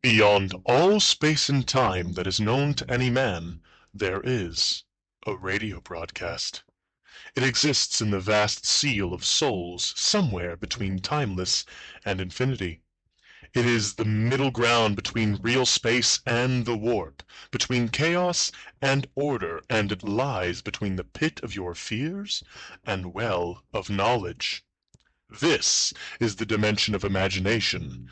Beyond all space and time that is known to any man, there is a radio broadcast. It exists in the vast seal of souls somewhere between timeless and infinity. It is the middle ground between real space and the warp, between chaos and order, and it lies between the pit of your fears and well of knowledge. This is the dimension of imagination.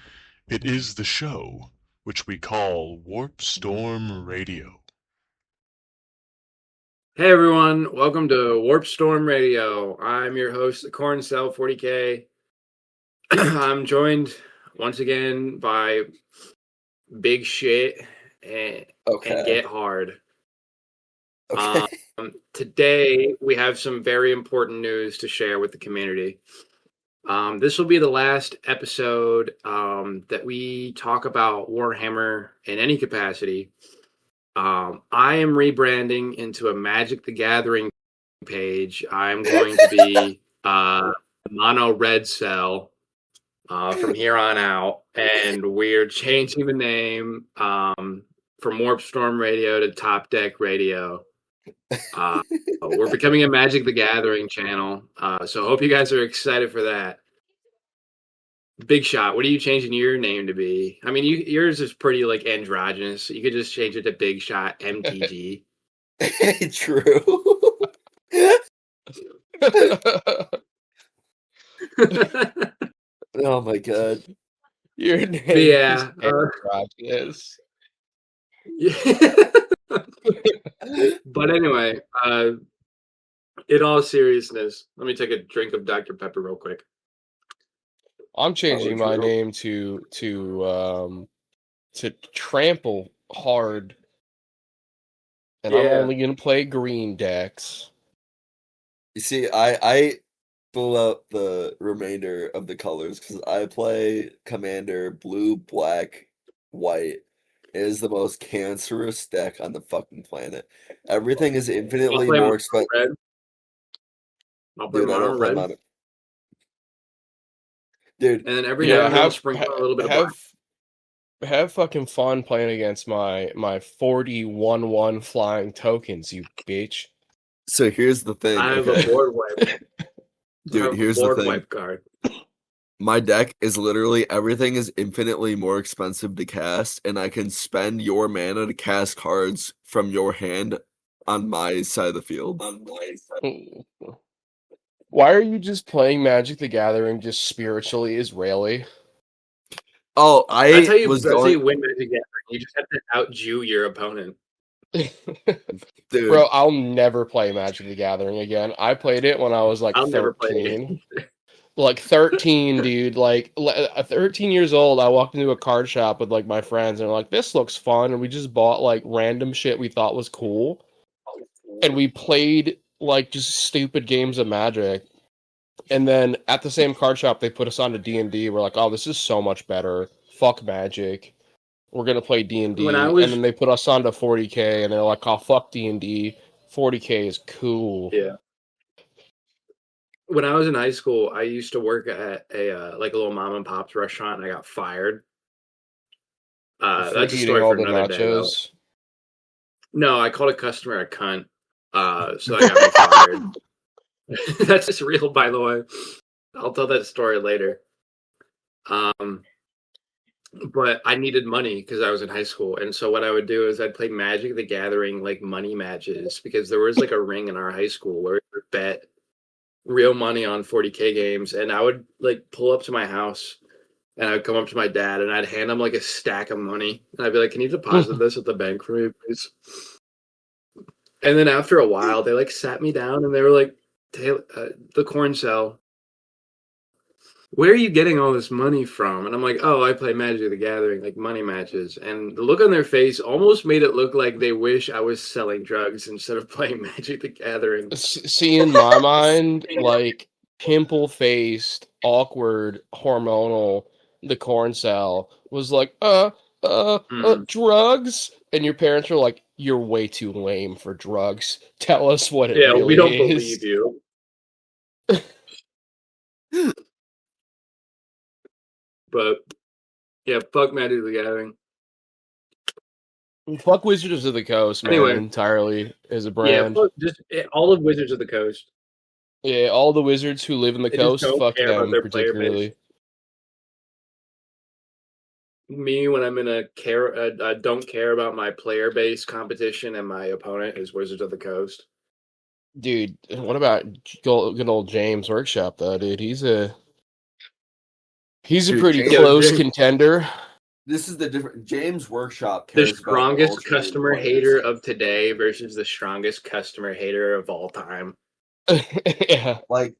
It is the show which we call Warpstorm Radio. Hey everyone, welcome to Warpstorm Radio. I'm your host, the Corn Cell 40K. I'm joined once again by Big Shit and Get Hard. Okay. Today we have some very important news to share with the community. This will be the last episode that we talk about Warhammer in any capacity. I am rebranding into a Magic the Gathering page. I'm going to be Mono Red Cell from here on out, and we're changing the name from Warpstorm Radio to Top Deck Radio. We're becoming a Magic the Gathering channel, so I hope you guys are excited for that. Big Shot, what are you changing your name to be? I mean, yours is pretty like androgynous. You could just change it to Big Shot MTG. True. Oh my god. Your name is androgynous. But anyway, in all seriousness, let me take a drink of Dr. Pepper real quick. I'm changing my name to Trample Hard, and I'm only gonna play green decks. You see, I pull out the remainder of the colors because I play Commander blue, black, white. It is the most cancerous deck on the fucking planet. Everything is infinitely more expensive. I'll play mono red. Dude, and then every now and then sprinkle a little bit of black. Have fucking fun playing against my 41-1 flying tokens, you bitch. So here's the thing. I have a board wipe. Dude, here's the thing. Wipe card. My deck is literally everything is infinitely more expensive to cast, and I can spend your mana to cast cards from your hand on my side of the field. Why are you just playing Magic the Gathering just spiritually Israeli? Oh, that's how you win Magic the Gathering. You just have to out-Jew your opponent. Dude. Bro, I'll never play Magic the Gathering again. I played it when I was like 13. Like 13, dude. Like 13 years old, I walked into a card shop with like my friends, and they're like, "This looks fun," and we just bought like random shit we thought was cool, and we played like just stupid games of Magic. And then at the same card shop, they put us onto D&D. We're like, "Oh, this is so much better. Fuck Magic. We're gonna play D&D." And then they put us onto 40K, and they're like, "Oh, fuck D&D. 40K is cool." Yeah. When I was in high school, I used to work at a like a little mom and pop's restaurant, and I got fired. That's a story for another day. Though. No, I called a customer a cunt, so I got me fired. That's just real, by the way. I'll tell that story later. But I needed money because I was in high school, and so what I would do is I'd play Magic the Gathering like money matches because there was like a ring in our high school where we would bet real money on 40K games, and I would like pull up to my house, and I would come up to my dad, and I'd hand him like a stack of money, and I'd be like, "Can you deposit this at the bank for me, please?" And then after a while, they like sat me down, and they were like, "The Corn Cell, where are you getting all this money from?" And I'm like, "Oh, I play Magic the Gathering, like money matches." And the look on their face almost made it look like they wish I was selling drugs instead of playing Magic the Gathering. See, in my mind, like pimple-faced, awkward, hormonal, the Corn Cell was like, drugs? And your parents were like, "You're way too lame for drugs. Tell us what it really is." Yeah, we don't believe you. But yeah, fuck Magic the Gathering. Fuck Wizards of the Coast, man. Anyway. Entirely as a brand. Yeah, just all of Wizards of the Coast. Yeah, all the wizards who live in the coast, fuck them particularly. Me, when I'm in a don't care about my player base competition and my opponent is Wizards of the Coast. Dude, what about good old James Workshop though, dude? He's a pretty close contender. This is the different James Workshop cares the strongest customer hater of today versus the strongest customer hater of all time. Yeah, like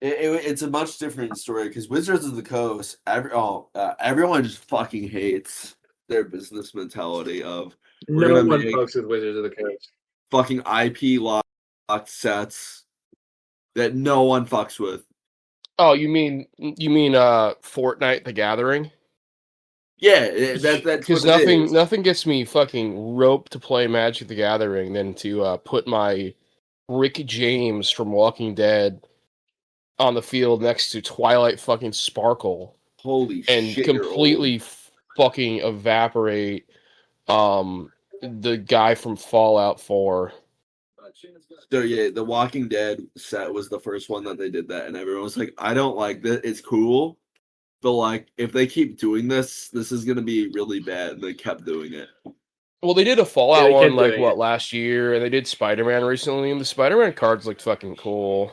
it's a much different story because Wizards of the Coast, everyone just fucking hates their business mentality of no one fucks with Wizards of the Coast. Fucking IP locked sets that no one fucks with. Oh, you mean Fortnite: The Gathering? Yeah, that's because nothing gets me fucking roped to play Magic: The Gathering than to put my Rick James from Walking Dead on the field next to Twilight fucking Sparkle. Holy and shit! And completely fucking evaporate the guy from Fallout 4. So yeah, the Walking Dead set was the first one that they did that, and everyone was like, "I don't like that. It's cool, but like if they keep doing this is gonna be really bad." And they kept doing it. Well, they did a Fallout one last year, and they did Spider-Man recently, and the Spider-Man cards looked fucking cool.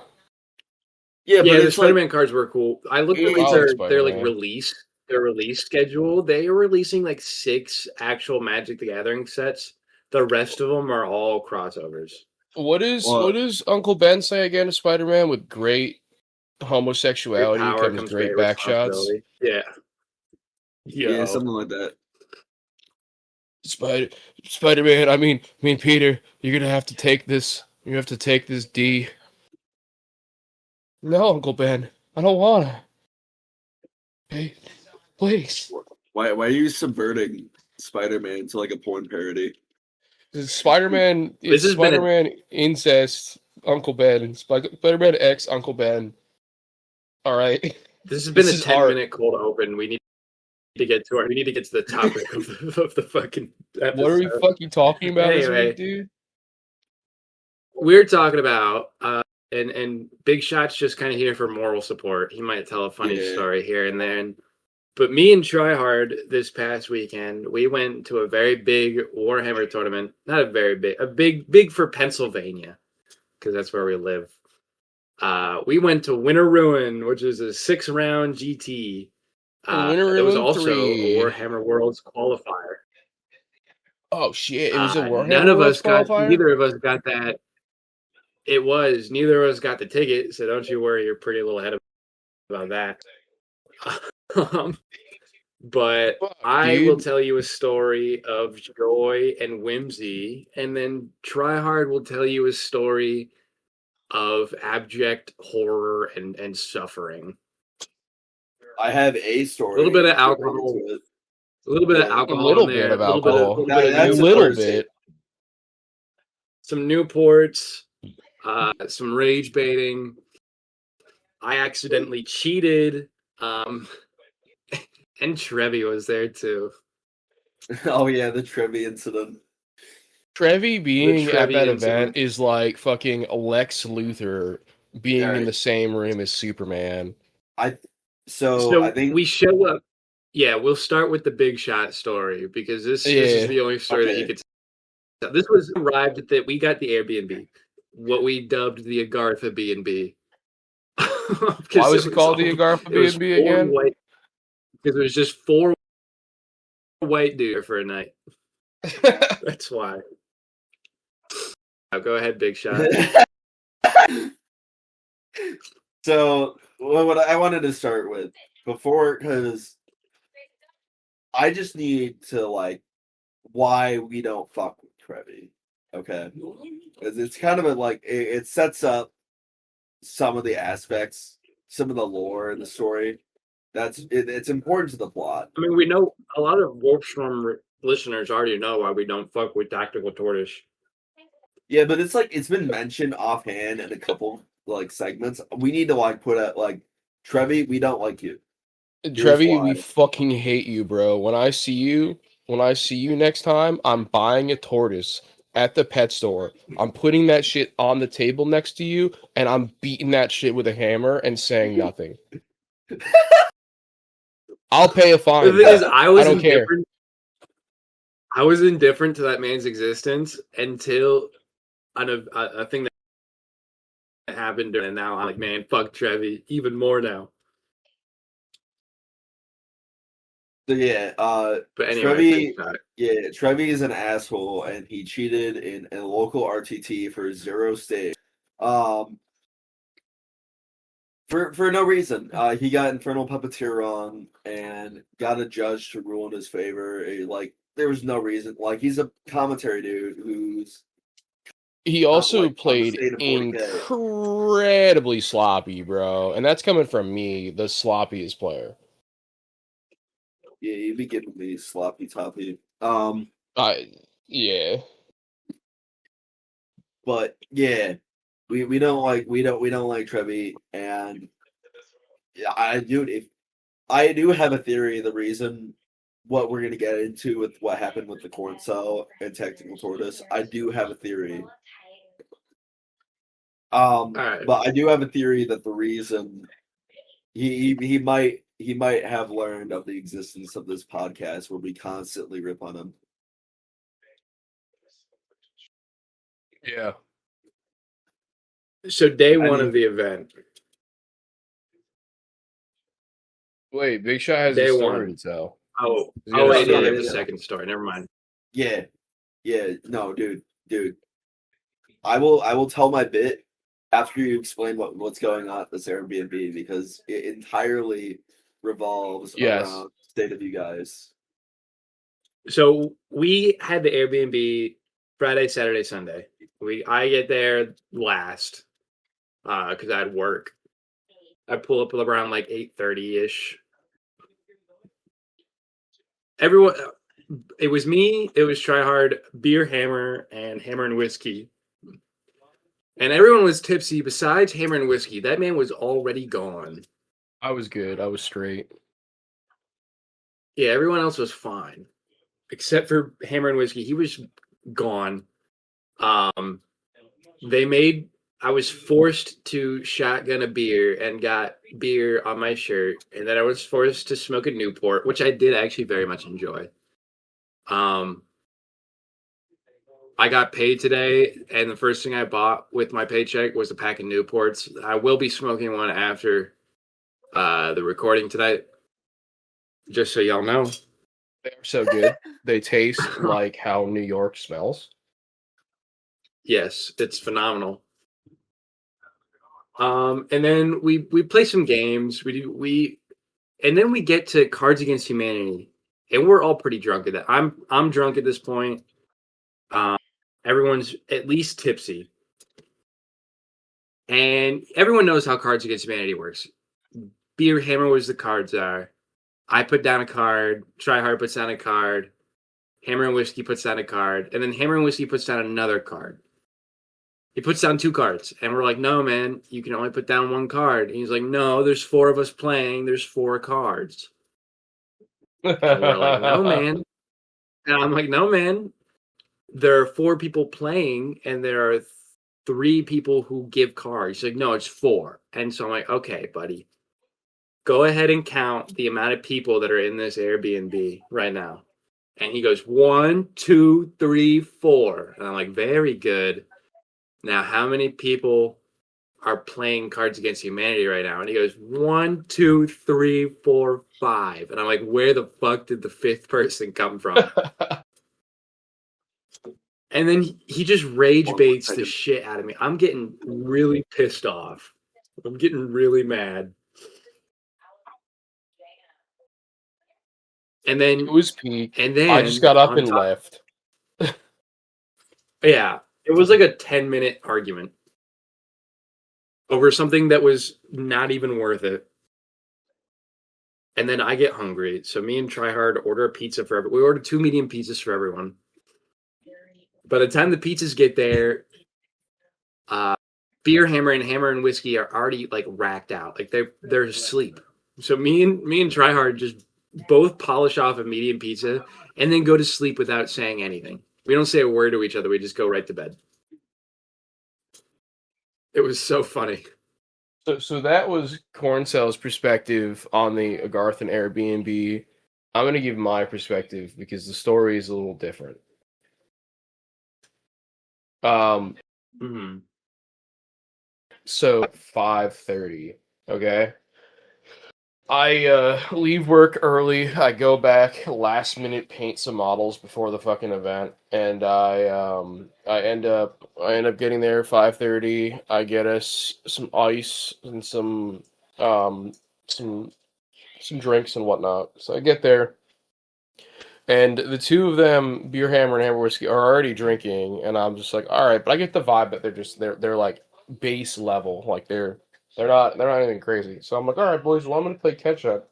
Yeah, but the Spider-Man cards were cool. I looked at their release schedule. They are releasing like 6 actual Magic: The Gathering sets. The rest of them are all crossovers. What does Uncle Ben say again to Spider-Man? With great homosexuality comes great backshots. Yeah. Yeah, something like that. Spider-Man, I mean Peter, you're gonna have to take this. You have to take this D. No, Uncle Ben, I don't wanna. Hey, please. Why are you subverting Spider-Man to like a porn parody? Spider-Man incest Uncle Ben and Spider-Man X Uncle Ben. All right. This has been a 10-minute cold open. We need to get to the topic of the fucking episode. What are we fucking talking about this week, dude? We're talking about and Big Shot's just kind of here for moral support. He might tell a funny story here and there. But me and Tryhard this past weekend, we went to a very big Warhammer tournament. Not a very big, big for Pennsylvania, because that's where we live. We went to Winter Ruin, which is a 6-round GT. It was also a Warhammer Worlds qualifier. Oh shit! It was a Warhammer none of us qualifier? Neither of us got that. It was. Neither of us got the ticket, so don't you worry. You're pretty little ahead about that. But I will tell you a story of joy and whimsy, and then Tryhard will tell you a story of abject horror and suffering. I have a story. A little bit of alcohol. A little bit of alcohol. A little bit of alcohol. A little bit. Some Newports. Some rage baiting. I accidentally cheated. And Trevi was there too. Oh yeah, the Trevi incident. Trevi being at that event is like fucking Lex Luthor being in the same room as Superman. I think we show up. Yeah, we'll start with the Big Shot story because this is the only story that he could tell. This was arrived at that we got the Airbnb, what we dubbed the Agartha B&B. Why was it called the Agartha B&B again? Because it was just 4 white dudes for a night. That's why. Now go ahead, Big Shot. So, what I wanted to start with because I just need to why we don't fuck with Trevi. Okay, because it's kind of it sets up some of the aspects, some of the lore in the story. It's important to the plot. I mean, we know a lot of Warpstorm listeners already know why we don't fuck with Tactical Tortoise. Yeah, but it's been mentioned offhand in a couple segments. We need to put out Trevi, we don't like you. Trevi, we fucking hate you, bro. When I see you, when I see you next time, I'm buying a tortoise at the pet store. I'm putting that shit on the table next to you, and I'm beating that shit with a hammer and saying nothing. I'll pay a fine. The thing is, I don't care. I was indifferent to that man's existence until a thing that happened, and now I'm like, man, fuck Trevi even more now. So yeah, but anyway, Trevi is an asshole, and he cheated in a local RTT for 0 stage. For no reason. He got Infernal Puppeteer wrong and got a judge to rule in his favor. There was no reason. Like, he's a commentary dude who's. He also played incredibly sloppy, bro. And that's coming from me, the sloppiest player. Yeah, you'd be giving me sloppy toppy. Yeah. But yeah, we don't like Trevi, and I do have a theory. The reason what we're gonna get into with what happened with the corn cell and technical tortoise, I do have a theory. right. But I do have a theory that the reason he might have learned of the existence of this podcast where we constantly rip on him. Yeah. So day one of the event. Wait, Big Shot has a story to tell. Oh wait, yeah, there's a second story. Never mind. Yeah, no, dude. I will tell my bit after you explain what's going on at this Airbnb, because it entirely revolves around State of You Guys. So we had the Airbnb Friday, Saturday, Sunday. I get there last because I had work. I pull up around like 8:30-ish. Everyone, it was me, it was Tryhard, Beer Hammer, and Hammer and Whiskey. And everyone was tipsy besides Hammer and Whiskey. That man was already gone. I was good. I was straight. Yeah, everyone else was fine. Except for Hammer and Whiskey. He was gone. I was forced to shotgun a beer and got beer on my shirt. And then I was forced to smoke a Newport, which I did actually very much enjoy. I got paid today, and the first thing I bought with my paycheck was a pack of Newports. I will be smoking one after the recording tonight, just so y'all know. They're so good. They taste like how New York smells. Yes, it's phenomenal. And then we play some games. And then we get to Cards Against Humanity, and we're all pretty drunk at that. I'm drunk at this point. Everyone's at least tipsy. And everyone knows how Cards Against Humanity works. Beer Hammer was the cards are. I put down a card. Tryhard puts down a card. Hammer and Whiskey puts down a card. And then Hammer and Whiskey puts down another card. He puts down 2 cards. And we're like, no, man, you can only put down 1 card. And he's like, no, there's 4 of us playing. There's 4 cards. And we're like, no, man. And I'm like, no, man. There are 4 people playing, and there are 3 people who give cards. He's like, no, it's 4. And so I'm like, okay, buddy. Go ahead and count the amount of people that are in this Airbnb right now. And he goes, 1, 2, 3, 4. And I'm like, very good. Now, how many people are playing Cards Against Humanity right now? And he goes, 1, 2, 3, 4, 5. And I'm like, where the fuck did the 5th person come from? And then he just rage baits the shit out of me. I'm getting really pissed off. I'm getting really mad. And then it was peak. And then I just got up and left. Yeah, it was like a 10-minute argument over something that was not even worth it. And then I get hungry, so me and Tryhard order a pizza for everyone. We ordered 2 medium pizzas for everyone. By the time the pizzas get there, Beer Hammer and Whiskey are already like racked out, like they're asleep. So me and Tryhard just both polish off a medium pizza, and then go to sleep without saying anything. We don't say a word to each other. We just go right to bed. It was so funny. So that was Corncell's perspective on the Agarthan Airbnb. I'm going to give my perspective because the story is a little different. Mm-hmm. So 5:30, okay? I leave work early. I go back last minute, paint some models before the fucking event, and I end up getting there 5:30. I get us some ice and some some drinks and whatnot. So I get there, and the two of them, Beer Hammer and Hammer Whiskey, are already drinking, and I'm just like, all right, but I get the vibe that they're like base level, like they're not anything crazy. So I'm like, all right, boys, well, I'm gonna play catch up.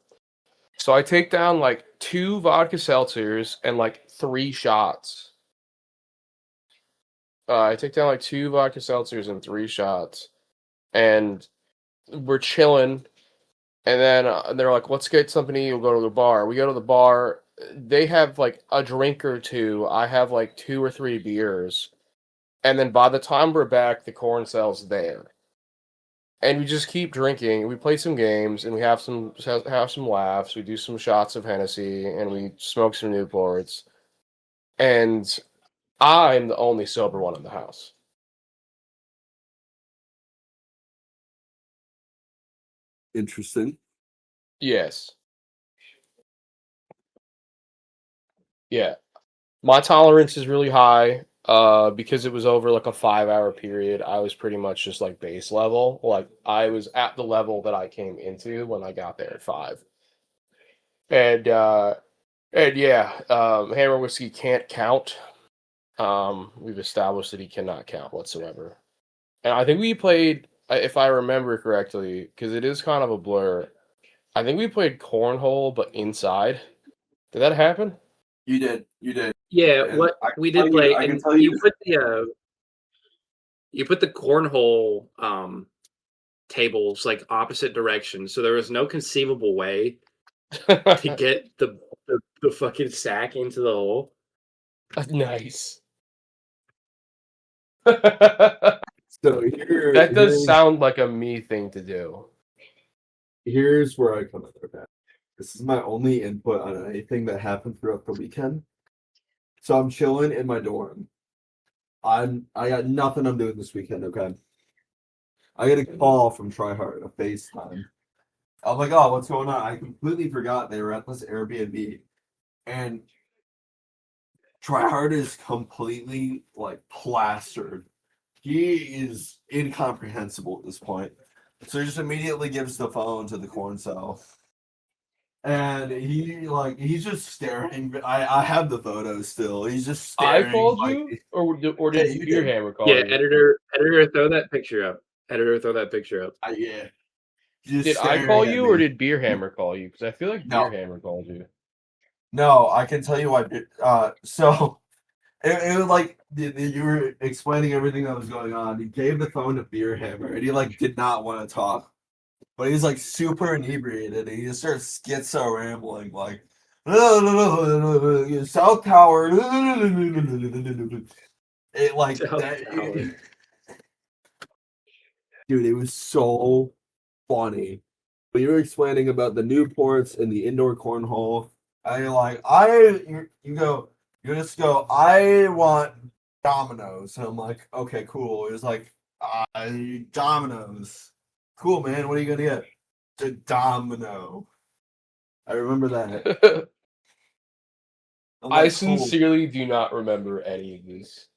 So I take down like 2 vodka seltzers and like 3 shots. I take down like 2 vodka seltzers and 3 shots, and we're chilling. And then they're like, let's get something to eat. We'll go to the bar. We go to the bar. They have like a drink or two. I have like 2 or 3 beers. And then by the time we're back, the corn cell's there. And we just keep drinking. We play some games, and we have some laughs. We do some shots of Hennessy, and we smoke some Newports. And I'm the only sober one in the house. Interesting. Yes. Yeah. My tolerance is really high. Because it was over like a 5-hour period, I was pretty much just like base level. Like I was at the level that I came into when I got there at 5. And yeah, Hammer Whiskey can't count. We've established that he cannot count whatsoever. And I think we played, if I remember correctly, because it is kind of a blur. I think we played cornhole, but inside. Did that happen? You did. Yeah, And what I we can did tell you- play, I can and tell you- you put the cornhole tables like opposite directions, so there was no conceivable way to get the fucking sack into the hole. Nice. So here, That does sound like a me thing to do. Here's where I come in. Okay, this is my only input on anything that happened throughout the weekend. So I'm chilling in my dorm. I got nothing I'm doing this weekend. Okay, I get a call from Tryhard, a FaceTime. I'm like, oh, what's going on? I completely forgot they were at this Airbnb, and Tryhard is completely like plastered. He is incomprehensible at this point. So he just immediately gives the phone to the corn cell. And he's just staring. I have the photo still. He's just staring. I called you, or did you Beer did. Hammer call Yeah, you? editor, throw that picture up. Editor, throw that picture up. Yeah. Did I call you, or did Beer Hammer call you? Because I feel like No. Beer Hammer called you. No, I can tell you why. So it was like you were explaining everything that was going on. He gave the phone to Beer Hammer, and he like did not want to talk. But he's like super inebriated, and he just starts schizo rambling like South Tower. It like South that, Tower. dude. It was so funny. But you were explaining about the Newports and the indoor cornhole. And you're like, you just go, I want dominoes. And I'm like, okay, cool. It was like, dominoes. Cool, man. What are you gonna get? The domino. I remember that. I'm I like, cool. sincerely do not remember any of this.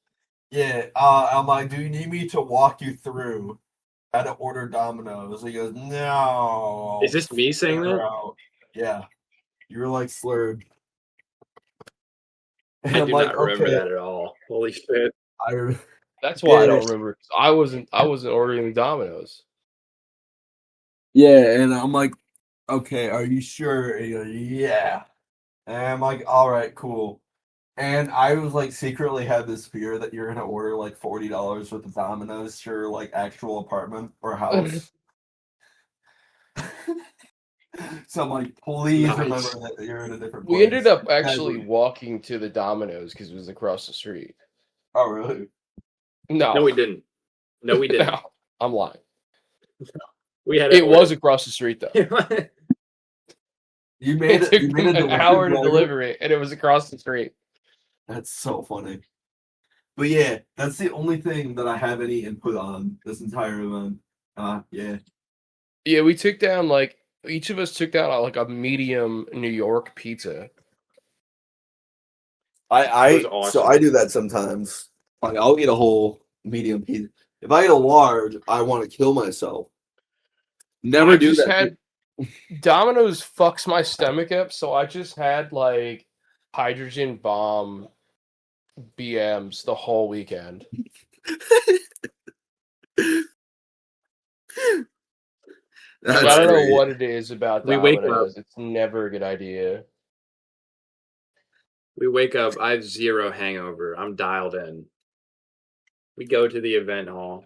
Yeah. I'm like, do you need me to walk you through how to order dominoes? He goes, no. Is this me saying that? Yeah. You were like slurred. And I I'm do like, not remember okay. that at all. Holy shit! That's why I don't remember. I wasn't ordering Domino's. Yeah, and I'm like, okay, are you sure? And he goes, yeah. And I'm like, all right, cool. And I was like secretly had this fear that you're gonna order like $40 worth of Domino's to your like actual apartment or house. So I'm like, please Nice. remember that you're in a different place. We ended up actually walking to the Domino's because it was across the street. Oh, really? No, we didn't. No, we didn't. No, I'm lying. We had It was across the street though. You made It took an hour to deliver it, and it was across the street. That's so funny. But yeah, that's the only thing that I have any input on this entire event. Yeah. Yeah, we took down like each of us took down like a medium New York pizza. Awesome. So I do that sometimes. Like I'll eat a whole medium pizza. If I eat a large, I want to kill myself. Never do that. Domino's fucks my stomach up, so I just had like hydrogen bomb BMs the whole weekend. I don't know what it is about Domino's. It's never a good idea. We wake up. I have zero hangover. I'm dialed in. We go to the event hall.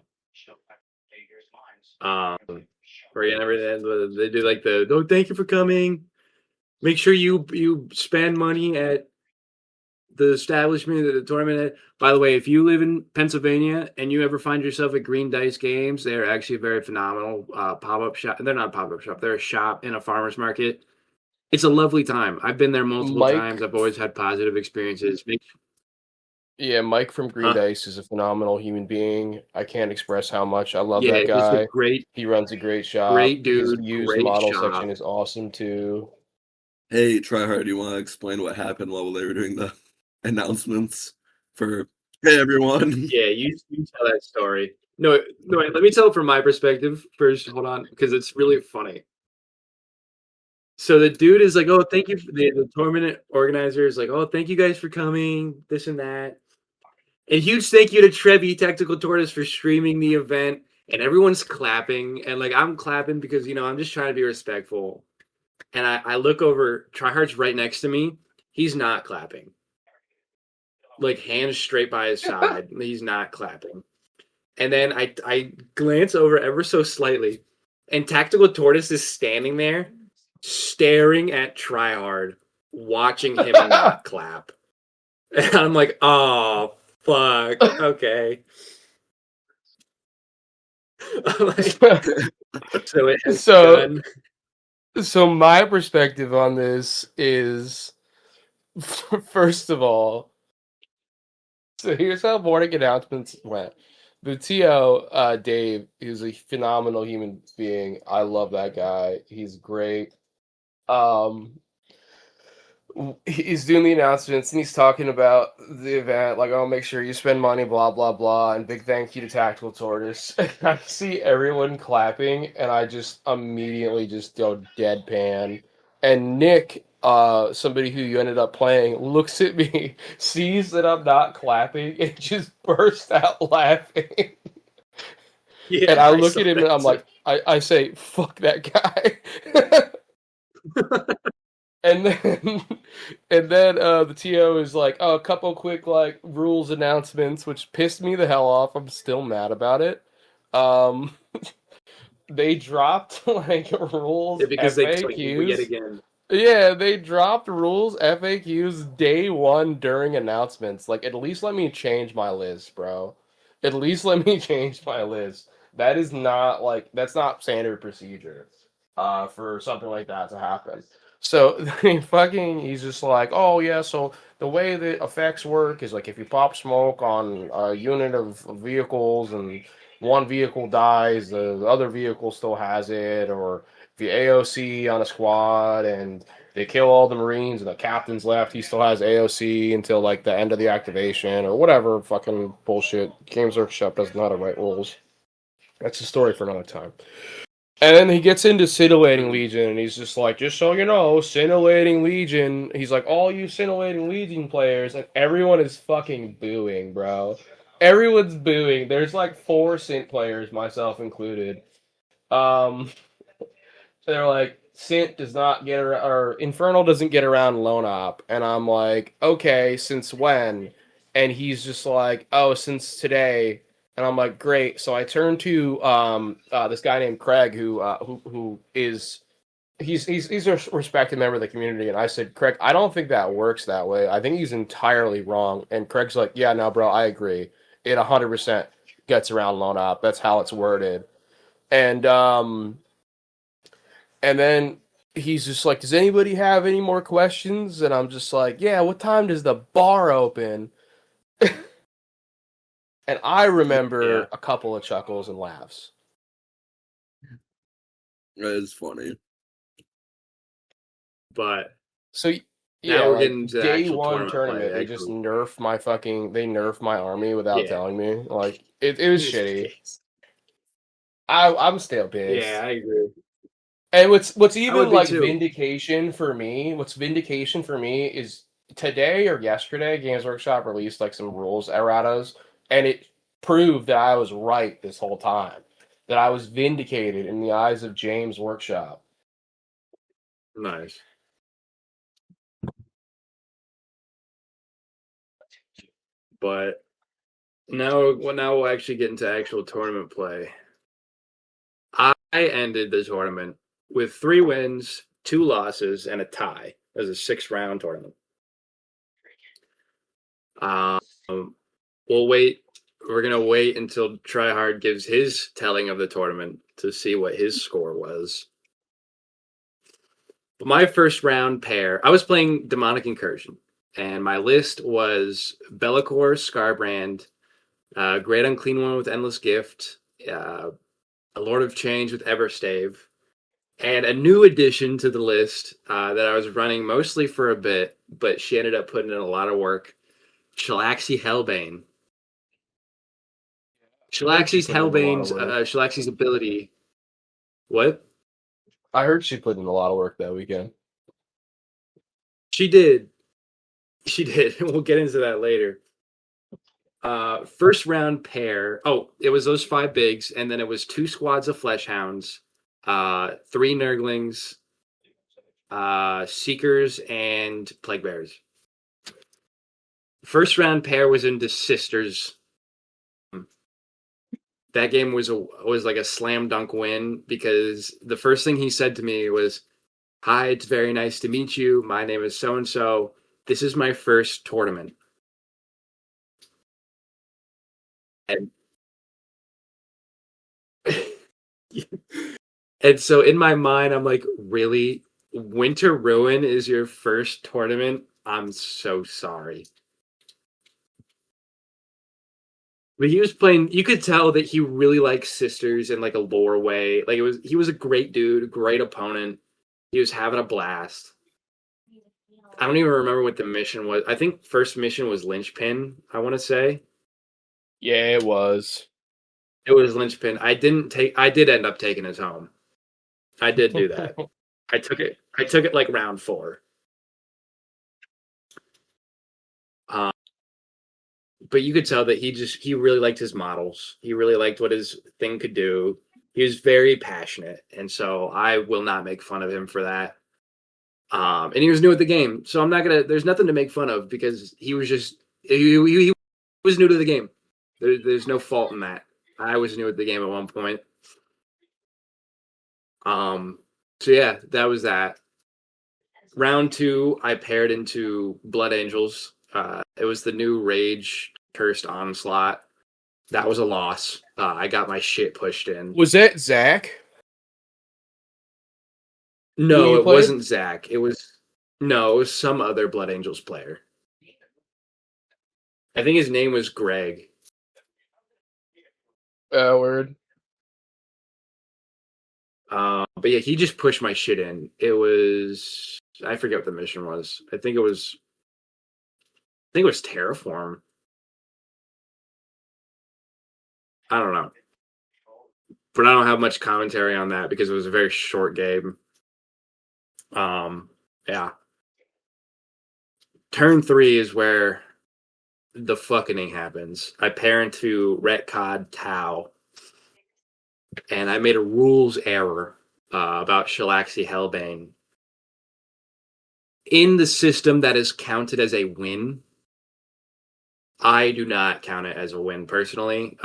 Right, and everything. They do like thank you for coming. Make sure you spend money at the establishment, the tournament. By the way, if you live in Pennsylvania and you ever find yourself at Green Dice Games, they're actually a very phenomenal pop-up shop. They're not a pop-up shop. They're a shop in a farmer's market. It's a lovely time. I've been there multiple times. I've always had positive experiences. Yeah, Mike from Green Dice is a phenomenal human being. I can't express how much I love that guy. He runs a great shop. Great dude. His used model section is awesome too. Hey, Tryhard, do you want to explain what happened while they were doing the announcements for hey everyone? Yeah, you tell that story. No, wait, let me tell it from my perspective first. Hold on, because it's really funny. So the dude is like, "Oh, thank you." The tournament organizer is like, "Oh, thank you guys for coming." This and that. And huge thank you to Trevi Tactical Tortoise for streaming the event. And everyone's clapping, and like I'm clapping because I'm just trying to be respectful. And I look over, Tryhard's right next to me. He's not clapping. Like hands straight by his side. He's not clapping. And then I glance over ever so slightly, and Tactical Tortoise is standing there, staring at Tryhard, watching him not clap. And I'm like, oh fuck, okay. So my perspective on this is, first of all, so here's how morning announcements went. The TO, Dave, is a phenomenal human being. I love that guy. He's great. He's doing the announcements and he's talking about the event, like, oh, make sure you spend money, blah, blah, blah, and big thank you to Tactical Tortoise. I see everyone clapping, and I just immediately just go deadpan. And Nick, somebody who you ended up playing, looks at me, sees that I'm not clapping, and just bursts out laughing. Yeah, and I look at him and I'm like, I say, fuck that guy. And then the TO is like, oh, a couple quick like rules announcements, which pissed me the hell off. I'm still mad about it. They dropped like rules because FAQs. Yet again. Yeah, they dropped rules FAQs day one during announcements. Like, at least let me change my list, bro. At least let me change my list. That is not like that's not standard procedure for something like that to happen. So he's just like, oh yeah, so the way the effects work is like if you pop smoke on a unit of vehicles and one vehicle dies, the other vehicle still has it, or if you AOC on a squad and they kill all the Marines and the captain's left, he still has AOC until like the end of the activation or whatever fucking bullshit. Games Workshop doesn't know how to write rules. That's a story for another time. And then he gets into Scintillating Legion, and he's just like, just so you know, Scintillating Legion. He's like, all you Scintillating Legion players, and everyone is fucking booing, bro. Everyone's booing. There's like 4 Scint players, myself included. They're like, Scint does not get around, or Infernal doesn't get around Lone Op. And I'm like, okay, since when? And he's just like, oh, since today. And I'm like, great. So I turn to this guy named Craig, who is he's a respected member of the community, and I said, Craig, I don't think that works that way. I think he's entirely wrong. And Craig's like, yeah, no, bro, I agree. It 100% gets around loan op. That's how it's worded. And then he's just like, does anybody have any more questions? And I'm just like, yeah, what time does the bar open? And I remember a couple of chuckles and laughs. That is funny. But so yeah, now we're like, getting to day one tournament, play. they just nerfed my army without telling me. Like it was shitty. I'm still pissed. Yeah, I agree. And what's even like too. vindication for me is today or yesterday, Games Workshop released like some rules erratas, and it proved that I was right this whole time. That I was vindicated in the eyes of James Workshop. Nice. But now we'll actually get into actual tournament play. I ended the tournament with 3 wins, 2 losses, and a tie. It was a 6-round tournament. We'll wait. We're gonna wait until Tryhard gives his telling of the tournament to see what his score was. But my first round pair, I was playing Demonic Incursion, and my list was Be'lakor, Scarbrand, Great Unclean One with Endless Gift, a Lord of Change with Everstave, and a new addition to the list that I was running mostly for a bit, but she ended up putting in a lot of work, Shalaxi Hellbane. Shalaxi's ability. What? I heard she put in a lot of work that weekend. She did. We'll get into that later. First round pair. Oh, it was those 5 bigs, and then it was 2 squads of Fleshhounds, 3 Nurglings, Seekers, and Plague Bears. First round pair was into Sisters. That game was like a slam dunk win because the first thing he said to me was, "Hi, it's very nice to meet you. My name is so and so. This is my first tournament." And and so in my mind, I'm like, really? Winter Ruin is your first tournament? I'm so sorry. But he was playing, you could tell that he really likes Sisters in like a lore way. Like he was a great dude, great opponent. He was having a blast. I don't even remember what the mission was. I think first mission was Linchpin, I want to say. Yeah, it was. It was Linchpin. I did end up taking his home. I did do that. I took it like round 4. But you could tell that he really liked his models. He really liked what his thing could do. He was very passionate, and so I will not make fun of him for that. And he was new at the game, so I'm not gonna. There's nothing to make fun of because he was just he was new to the game. There's no fault in that. I was new at the game at one point. So yeah, that was that. Round 2, I paired into Blood Angels. It was the new Rage Cursed Onslaught. That was a loss. I got my shit pushed in. Was that Zach? No, it wasn't Zach. It was some other Blood Angels player. I think his name was Greg. Word. But yeah, he just pushed my shit in. It was, I forget what the mission was. I think it was Terraform. I don't know. But I don't have much commentary on that because it was a very short game. Yeah. Turn 3 is where the fucking happens. I pair into Retcod Tau. And I made a rules error about Shalaxi Hellbane. In the system that is counted as a win, I do not count it as a win personally,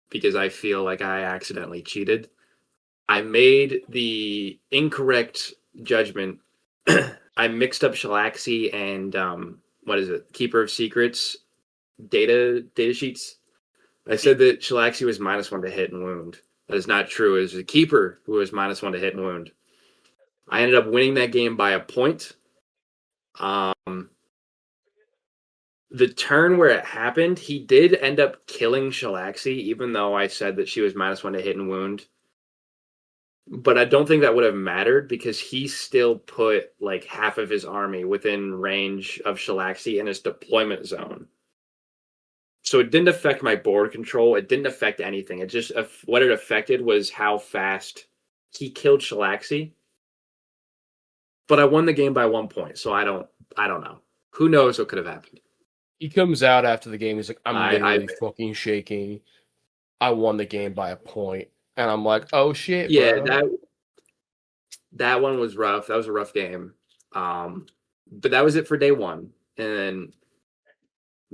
because I feel like I accidentally cheated. I made the incorrect Judgment, I mixed up Shalaxi and what is it? Keeper of Secrets data sheets. I said that Shalaxi was -1 to hit and wound. That is not true. It was the Keeper who was -1 to hit and wound. I ended up winning that game by a point. The turn where it happened, he did end up killing Shalaxi, even though I said that she was -1 to hit and wound. But I don't think that would have mattered because he still put like half of his army within range of Shalaxi in his deployment zone. So it didn't affect my board control. It didn't affect anything. It just what it affected was how fast he killed Shalaxi. But I won the game by 1 point, so I don't know. Who knows what could have happened? He comes out after the game. He's like, I'm literally fucking shaking. I won the game by a point. And I'm like, oh, shit, yeah, bro. That one was rough. That was a rough game. But that was it for day one. And then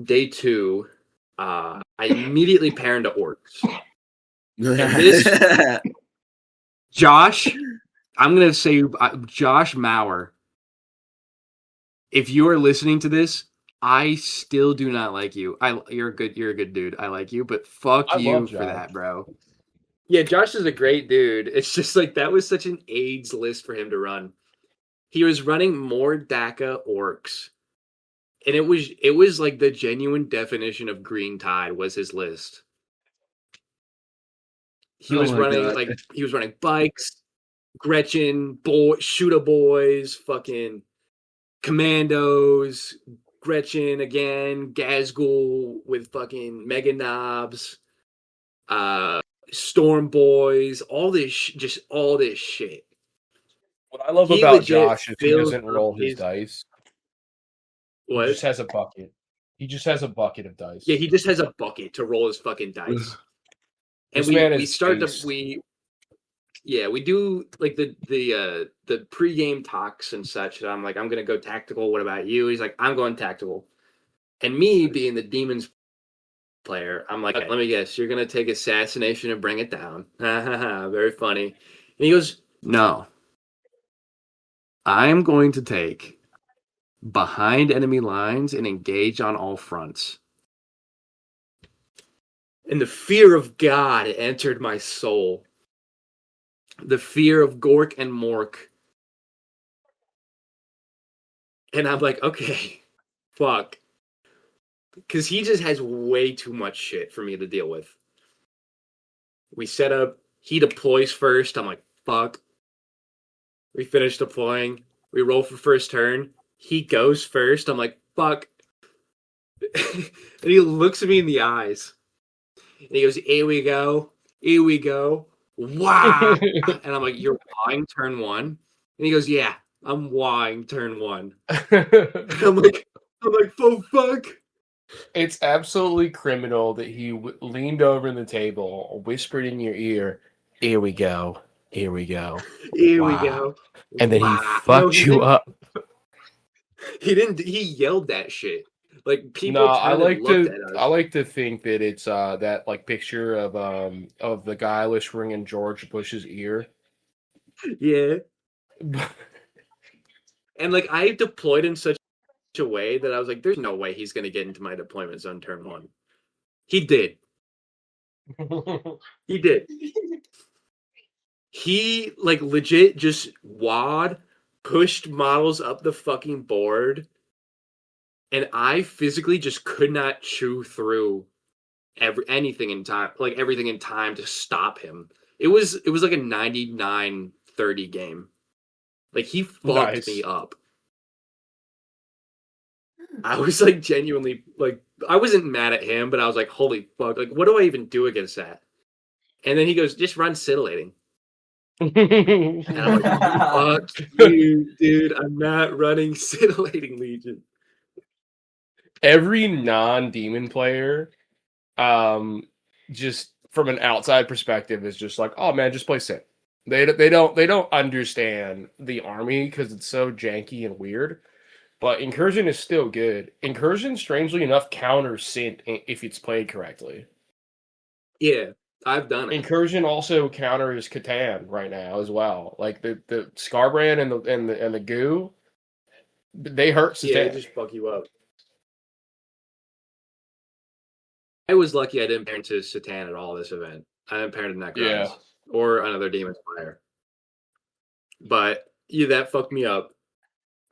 day two, I immediately paired into orcs. And this, Josh, I'm going to say, Josh Maurer, if you are listening to this, I still do not like you. You're a good dude. I like you, but fuck you for that, bro. Yeah, Josh is a great dude. It's just like that was such an AIDS list for him to run. He was running more DACA orcs. And it was like the genuine definition of green tide was his list. He was running bikes, Gretchen, Shooter Boys, fucking Commandos, Gretchen again, Gazgul with fucking Mega Knobs, Storm Boys, all this shit. What I love about Josh is he doesn't roll his dice. What? He just has a bucket. He just has a bucket of dice. Yeah, he just has a bucket to roll his fucking dice. And we do like the pregame talks and such. And I'm like, I'm gonna go tactical. What about you? He's like, I'm going tactical. And me being the Demons player, I'm like, let me guess, you're gonna take Assassination and bring it down. Very funny. And he goes, no. I am going to take behind enemy lines and engage on all fronts. And the fear of God entered my soul. The fear of Gork and Mork. And I'm like, okay, fuck. Because he just has way too much shit for me to deal with. We set up, he deploys first. I'm like, fuck. We finish deploying. We roll for first turn. He goes first. I'm like, fuck. And he looks at me in the eyes. And he goes, here we go. Here we go. Wow. And I'm like, you're wawing turn one? And he goes, yeah, I'm wawing turn one. And I'm like, oh, fuck. It's absolutely criminal that he leaned over the table, whispered in your ear, here we go. Here we go. Here we go. And then he fucked you up. He didn't. He yelled that shit. Like people. No, I like to think that it's that like picture of the guy whispering in George Bush's ear. Yeah. And like I deployed in such a way that I was like, "There's no way he's gonna get into my deployment zone turn one." He did. He did. He like legit just pushed models up the fucking board, and I physically just could not chew through everything in time to stop him. It was like a 99-30 game. Like he fucked me up. I was like genuinely like I wasn't mad at him, but I was like, holy fuck, like what do I even do against that? And then he goes, just run scintillating. And I'm like, fuck you, dude. I'm not running Scintillating Legion. Every non-demon player, just from an outside perspective, is just like, oh man, just play Sint. They don't understand the army because it's so janky and weird. But Incursion is still good. Incursion, strangely enough, counters Sint if it's played correctly. Yeah. I've done it. Incursion also counters Catan right now as well. Like the Scarbrand and the goo, they hurt Catan. Yeah, they just fuck you up. I was lucky I didn't pair into Satan at all this event. I didn't pair into Necrons or another Demon Slayer. But yeah, that fucked me up.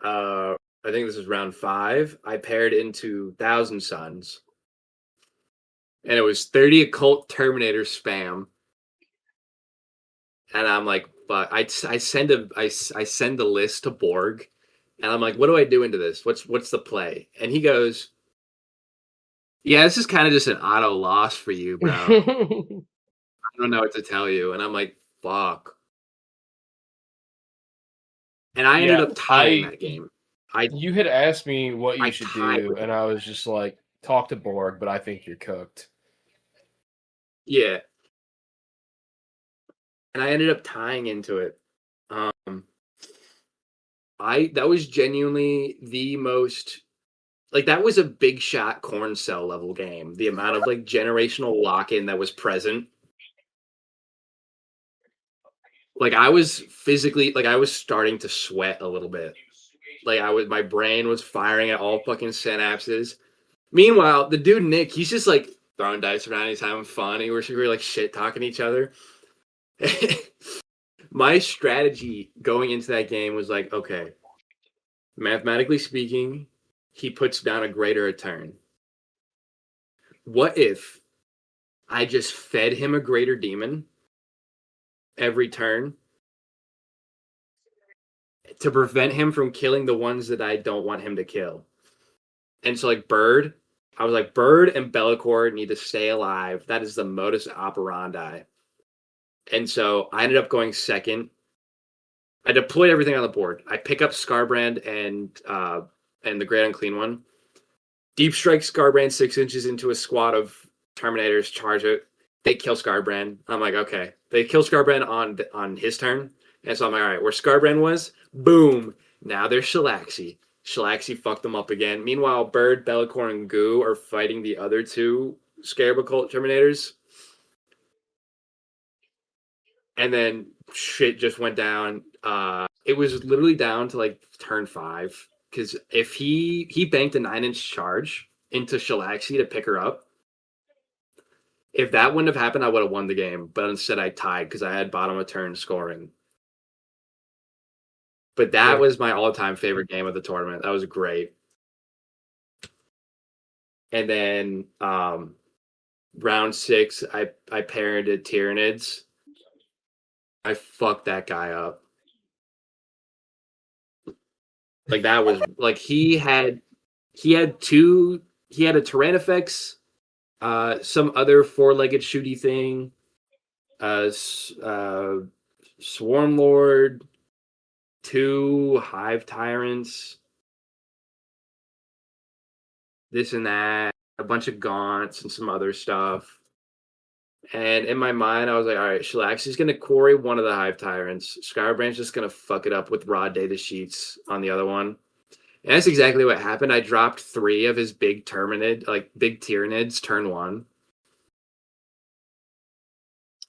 I think this was round 5. I paired into Thousand Suns. And it was 30 Occult Terminator spam. And I'm like, but I send the list to Borg. And I'm like, what do I do into this? What's the play? And he goes, yeah, this is kind of just an auto loss for you, bro. I don't know what to tell you. And I'm like, fuck. And I ended up tying that game. You had asked me what you should do, and I was just like, talk to Borg, but I think you're cooked. Yeah. And I ended up tying into it. That was genuinely the most, like, that was a big shot corn cell level game. The amount of, like, generational lock-in that was present. Like, I was physically, like, I was starting to sweat a little bit. Like, my brain was firing at all fucking synapses. Meanwhile, the dude Nick, he's just, like, throwing dice around, he's having fun, and we're like, shit-talking each other. My strategy going into that game was like, okay, mathematically speaking, he puts down a greater a turn. What if I just fed him a greater demon every turn to prevent him from killing the ones that I don't want him to kill? And so, like, Bird, I was like, Bird and Bellicor need to stay alive. That is the modus operandi. And so I ended up going second. I deployed everything on the board. I pick up Scarbrand and the Great Unclean One. Deep strike Scarbrand 6 inches into a squad of Terminators, charge it. They kill Scarbrand. I'm like, okay. They kill Scarbrand on his turn. And so I'm like, all right, where Scarbrand was, boom. Now there's Shalaxi. Shalaxi fucked them up again. Meanwhile, Bird, Bellicor, and Goo are fighting the other 2 Scarab Occult Terminators. And then shit just went down. It was literally down to like turn 5. Because if he banked a 9-inch charge into Shalaxi to pick her up, if that wouldn't have happened, I would have won the game. But instead, I tied because I had bottom of turn scoring. But that was my all-time favorite game of the tournament. That was great. And then round 6, I parented Tyranids. I fucked that guy up. Like, that was like he had a Tyrannifex, some other 4-legged shooty thing, Swarm Lord, 2 Hive Tyrants, this and that, a bunch of Gaunts and some other stuff. And in my mind, I was like, all right, Shalaxi's going to quarry one of the Hive Tyrants. Skybrand's just going to fuck it up with Raw Data Sheets on the other one. And that's exactly what happened. I dropped 3 of his big Tyranids turn 1.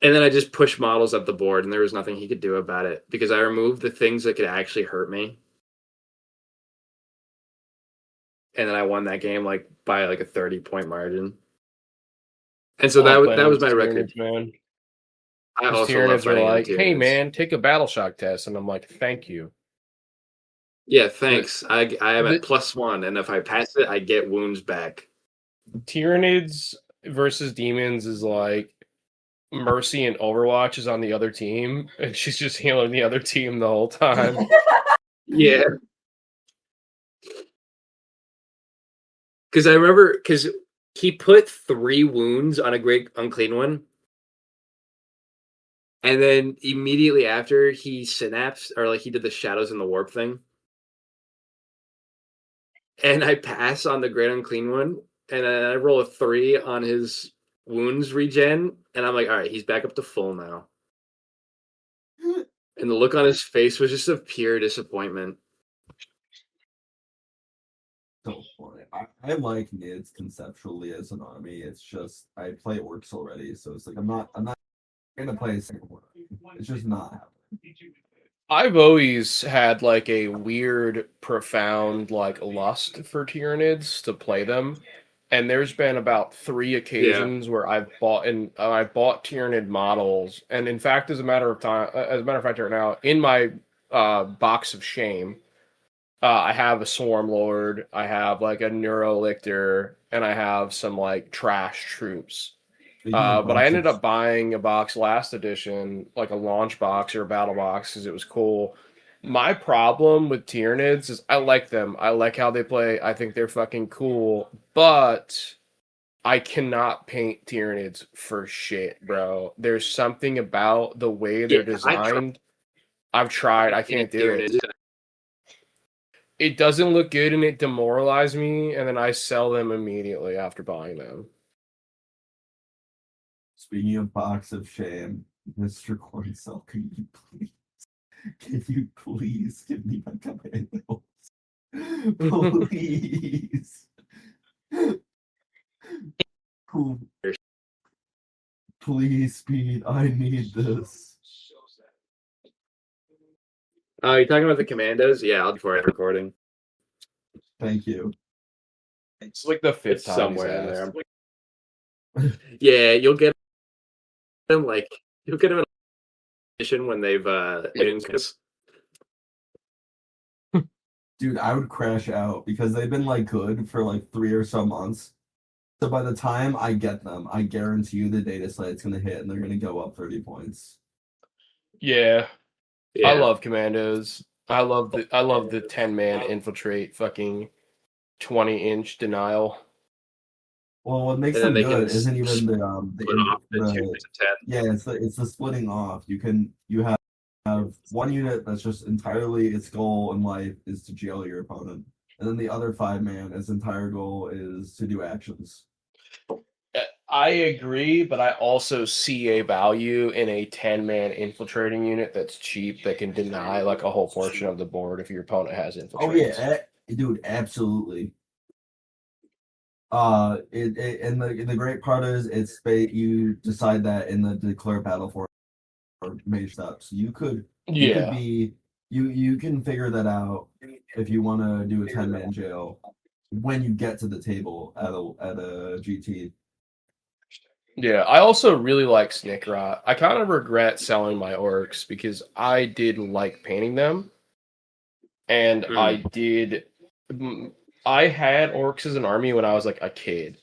And then I just pushed models up the board, and there was nothing he could do about it because I removed the things that could actually hurt me. And then I won that game by a 30-point margin. And so that was my record, man. I also love were like, hey man, take a battle shock test, and I'm like, thank you. Yeah, thanks. I am at +1, and if I pass it, I get wounds back. Tyranids versus demons is like Mercy and Overwatch is on the other team, and she's just healing the other team the whole time. Yeah. Because I remember, he put 3 wounds on a Great Unclean One. And then immediately after, he synapsed, or he did the Shadows in the Warp thing. And I pass on the Great Unclean One. And then I roll a 3 on his wounds regen. And I'm like, all right, he's back up to full now. And the look on his face was just of pure disappointment. so funny. I like NIDS conceptually as an army. It's just I play orcs already, so it's like I'm not gonna play a second one. It's just not happening. I've always had like a weird, profound like lust for Tyranids to play them, and there's been about 3 occasions where I've bought Tyranid models, and in fact, as a matter of fact, right now in my box of shame, I have a Swarm Lord, I have like a Neurolictor, and I have some like trash troops. But I ended up buying a box last edition, like a launch box or a battle box, because it was cool. My problem with Tyranids is I like them. I like how they play. I think they're fucking cool. But I cannot paint Tyranids for shit, bro. There's something about the way they're designed. I've tried. I can't do it. It doesn't look good and it demoralized me, and then I sell them immediately after buying them. Speaking of box of shame, Mr. Corncel, can you please give me my commandos? Please. Please, Speed, I need this. Oh, you're talking about the commandos? Yeah, I'll before I'm recording. Thank you. It's like the 5th time somewhere in there. Yeah, you'll get them in edition when they've Dude, I would crash out because they've been like good for like 3 or so months. So by the time I get them, I guarantee you the data site's gonna hit and they're gonna go up 30 points. Yeah. I love commandos. I love the 10-man infiltrate fucking 20-inch denial. Well, what makes them good isn't even it's the splitting off. You have one unit that's just entirely its goal in life is to jail your opponent, and then the other 5-man, its entire goal is to do actions. I agree, but I also see a value in a 10-man infiltrating unit that's cheap that can deny like a whole portion of the board if your opponent has infiltrates. Oh yeah, dude, absolutely. And the great part is you decide that in the declare battle for mage steps. You can figure that out if you want to do a 10-man jail when you get to the table at a GT. Yeah, I also really like Snickrot. I kind of regret selling my orcs because I did like painting them, and I had orcs as an army when I was like a kid.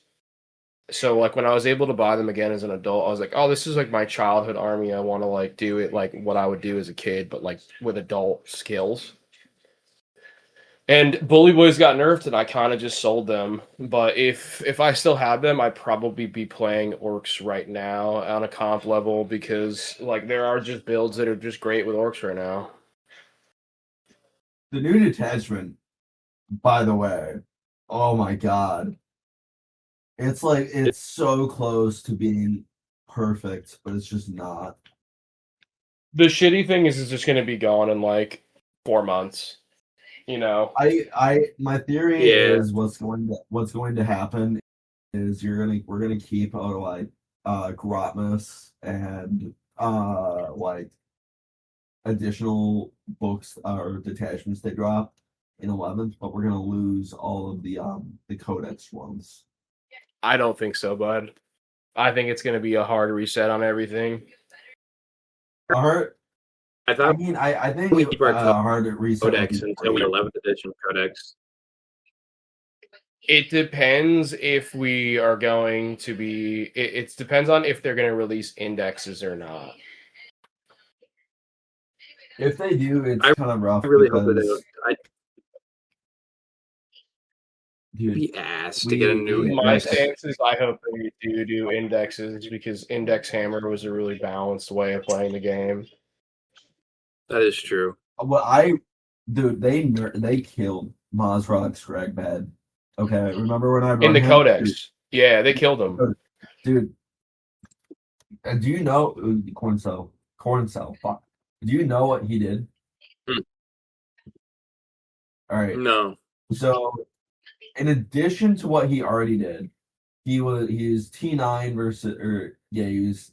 So like when I was able to buy them again as an adult, I was like, oh, this is like my childhood army. I want to like do it like what I would do as a kid, but like with adult skills. And Bully Boys got nerfed, and I kind of just sold them. But if I still had them, I'd probably be playing orcs right now on a comp level because like there are just builds that are just great with orcs right now. The new detachment, by the way, oh my god. It's like it's so close to being perfect, but it's just not. The shitty thing is it's just going to be gone in like 4 months. You know, my theory is what's going to happen is we're gonna keep like Grotmus and like additional books or detachments they drop in 11th, but we're gonna lose all of the codex ones. I don't think so, bud. I think it's gonna be a hard reset on everything. I think we hard reset codex until 11th edition codex. It depends if we are going to be. It depends on if they're going to release indexes or not. If they do, it's kind of rough. I really hope that they don't. Be asked to get a new. My stance is I hope they do indexes because Index Hammer was a really balanced way of playing the game. That is true. Well, they killed Mazrok Scragbad. Okay, remember when I in the codex? Dude, yeah, they killed him, dude. Do you know Corncel? Fuck. Do you know what he did? All right. No. So in addition to what he already did, he was T9 versus he was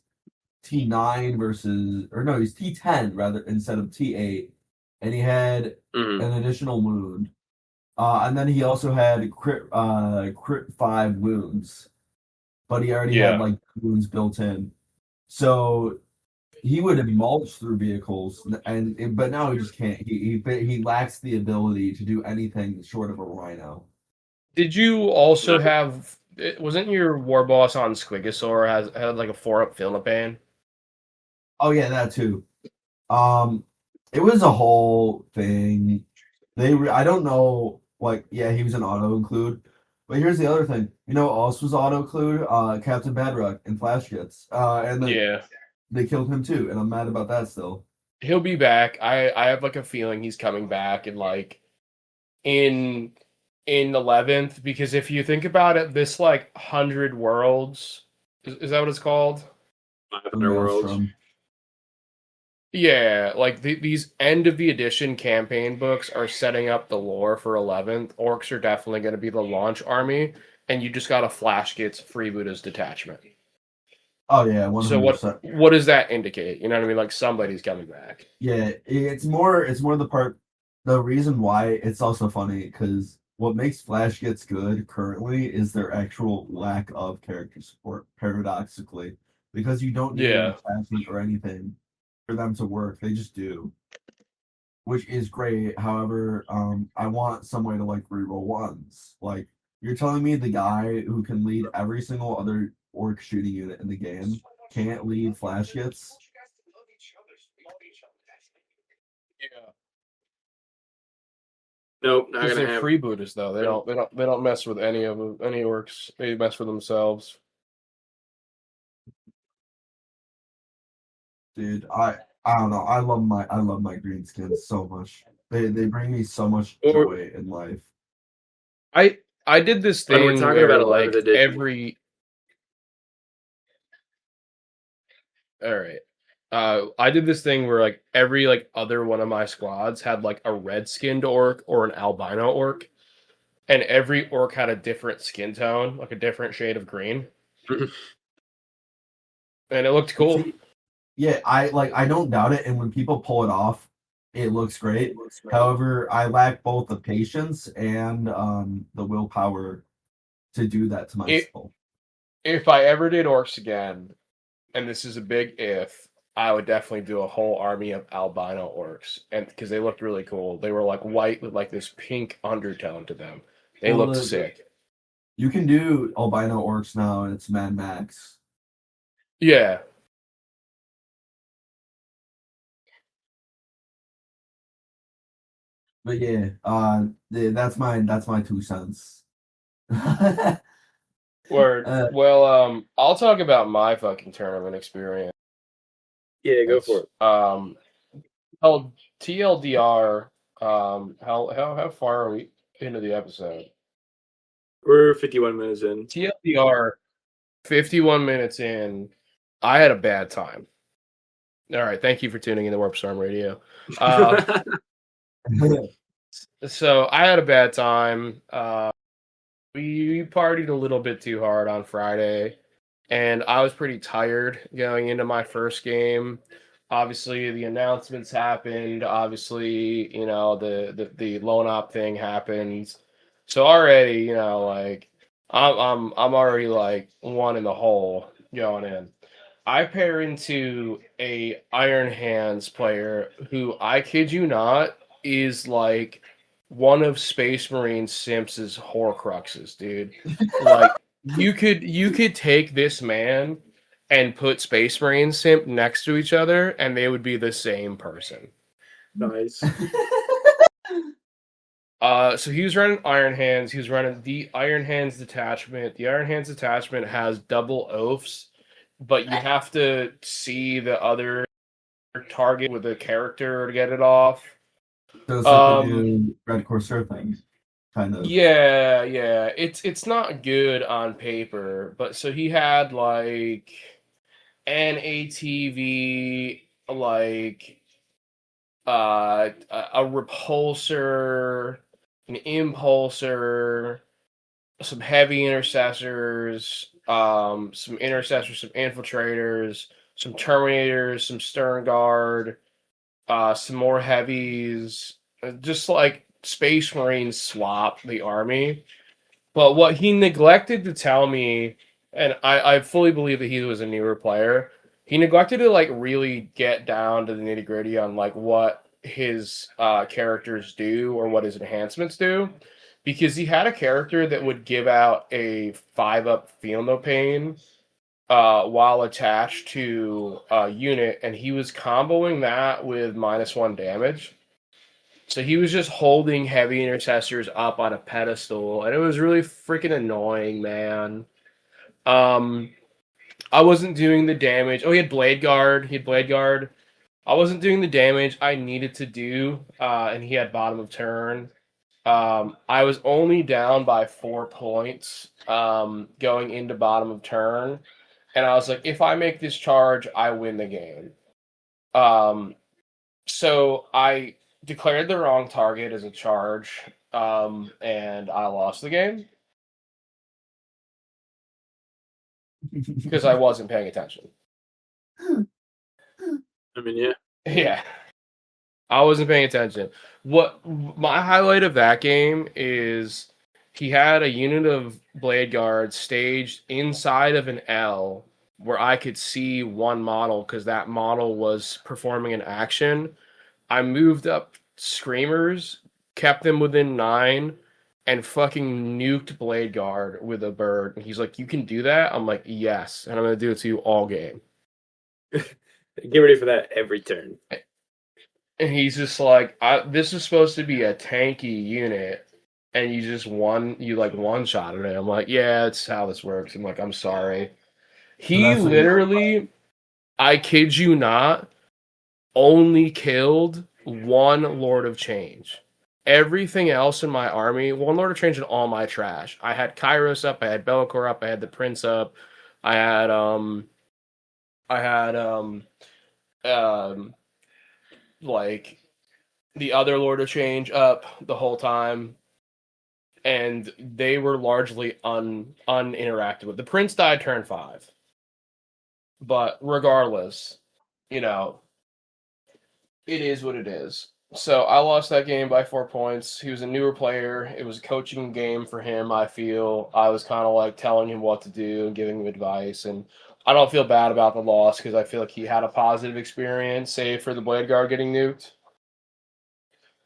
T9 versus he's T10 rather instead of T8, and he had an additional wound. And then he also had crit 5 wounds, but he already had like wounds built in. So he would have mulched through vehicles, but now he just can't. He lacks the ability to do anything short of a rhino. Did you also have? Wasn't your war boss on Squigosaur had like a 4-up Philippine? Oh yeah, that too. It was a whole thing. I don't know. Like, yeah, he was an auto include, but here's the other thing. You know, what else was auto include? Captain Badrock and Flash Gets. And then they killed him too, and I'm mad about that still. He'll be back. I have like a feeling he's coming back and like in 11th, because if you think about it, this like 100 worlds is that what it's called? 500 worlds. Yeah, like these end of the edition campaign books are setting up the lore for 11th. Orcs are definitely going to be the launch army, and you just got a Flash Gets freeboot as detachment. Oh yeah, 100%. So what does that indicate? You know what I mean? Like somebody's coming back. Yeah, it's more the reason why it's also funny because what makes Flash Gets good currently is their actual lack of character support, paradoxically, because you don't need an attachment or anything for them to work. They just do, which is great. However, I want some way to like reroll ones. Like, you're telling me the guy who can lead every single other orc shooting unit in the game can't lead Flash Gets? Yeah. Nope, not gonna they're happen. Freebooters though. They don't mess with any orcs. They mess with themselves. Dude, I don't know. I love my green skins so much. They bring me so much joy in life. I did this thing we're talking where about like every. All right. I did this thing where like every like other one of my squads had like a red-skinned orc or an albino orc, and every orc had a different skin tone, like a different shade of green, and it looked cool. Yeah, I don't doubt it, and when people pull it off, it looks great. However, I lack both the patience and the willpower to do that to myself. If I ever did orcs again, and this is a big if, I would definitely do a whole army of albino orcs, and because they looked really cool. They were like white with like this pink undertone to them. They looked sick. You can do albino orcs now, and it's Mad Max. Yeah. But yeah, that's my 2 cents. Word. Well, I'll talk about my fucking tournament experience. Yeah, go for it. Oh, TLDR. How far are we into the episode? We're 51 minutes in. TLDR, 51 minutes in. I had a bad time. All right, thank you for tuning in to Warpstorm Radio. So I had a bad time. We partied a little bit too hard on Friday, and I was pretty tired going into my first game. Obviously, the announcements happened. Obviously, you know, the loan op thing happened. So already, you know, like I'm already like one in the hole going in. I pair into a Iron Hands player who, I kid you not, is like one of Space Marine Simps's Horcruxes, dude. Like you could take this man and put Space Marine Simp next to each other, and they would be the same person. Nice. So he was running Iron Hands. He was running the Iron Hands detachment. The Iron Hands detachment has double oafs, but you have to see the other target with a character to get it off. So it's like the new Red Corsair thing, kind of. Yeah. It's not good on paper, but so he had like an ATV, like a repulsor, an impulsor, some heavy intercessors, some infiltrators, some terminators, some stern guard, some more heavies, just like Space Marines swap the army. But what he neglected to tell me, and I fully believe that he was a newer player, he neglected to like really get down to the nitty gritty on like what his characters do or what his enhancements do, because he had a character that would give out a 5-up Feel No Pain while attached to a unit, and he was comboing that with -1 damage. So he was just holding heavy intercessors up on a pedestal, and it was really freaking annoying, man. I wasn't doing the damage. Oh, he had Blade Guard. I wasn't doing the damage I needed to do, and he had bottom of turn. I was only down by 4 points going into bottom of turn, and I was like, if I make this charge, I win the game. So I declared the wrong target as a charge, and I lost the game because I wasn't paying attention. I mean, yeah. Yeah. I wasn't paying attention. What my highlight of that game is he had a unit of Blade Guards staged inside of an L where I could see one model because that model was performing an action. I moved up Screamers, kept them within 9, and fucking nuked Blade Guard with a bird. And he's like, "You can do that?" I'm like, "Yes," and I'm gonna do it to you all game. Get ready for that every turn. And he's just like, "This is supposed to be a tanky unit, and you just one-shotted it." I'm like, "Yeah, it's how this works." I'm like, "I'm sorry." He literally, I kid you not, only killed one Lord of Change. Everything else in my army, one Lord of Change in all my trash. I had Kairos up, I had Be'lakor up, I had the Prince up, I had like the other Lord of Change up the whole time, and they were largely uninteracted with. The Prince died turn 5, but regardless, you know, it is what it is. So I lost that game by 4 points. He was a newer player. It was a coaching game for him, I feel. I was kind of like telling him what to do and giving him advice. And I don't feel bad about the loss because I feel like he had a positive experience, save for the Blade Guard getting nuked.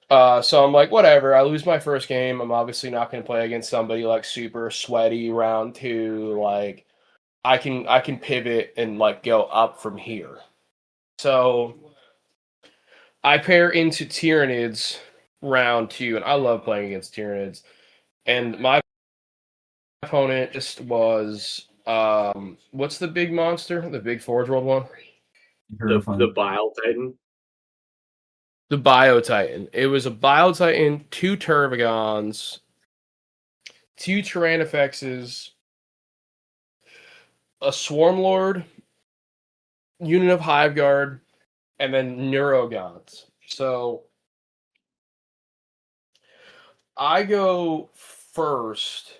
So I'm like, whatever. I lose my first game. I'm obviously not going to play against somebody like super sweaty round 2. Like, I can pivot and like go up from here. So I pair into Tyranids round 2, and I love playing against Tyranids. And my opponent just was what's the big monster? The big Forge World one? The Bile Titan. The Bio Titan. It was a Bio Titan, 2 Tervagons, 2 Tyrannifexes, a Swarm Lord, unit of Hive Guard, and then Neurogons. So I go first,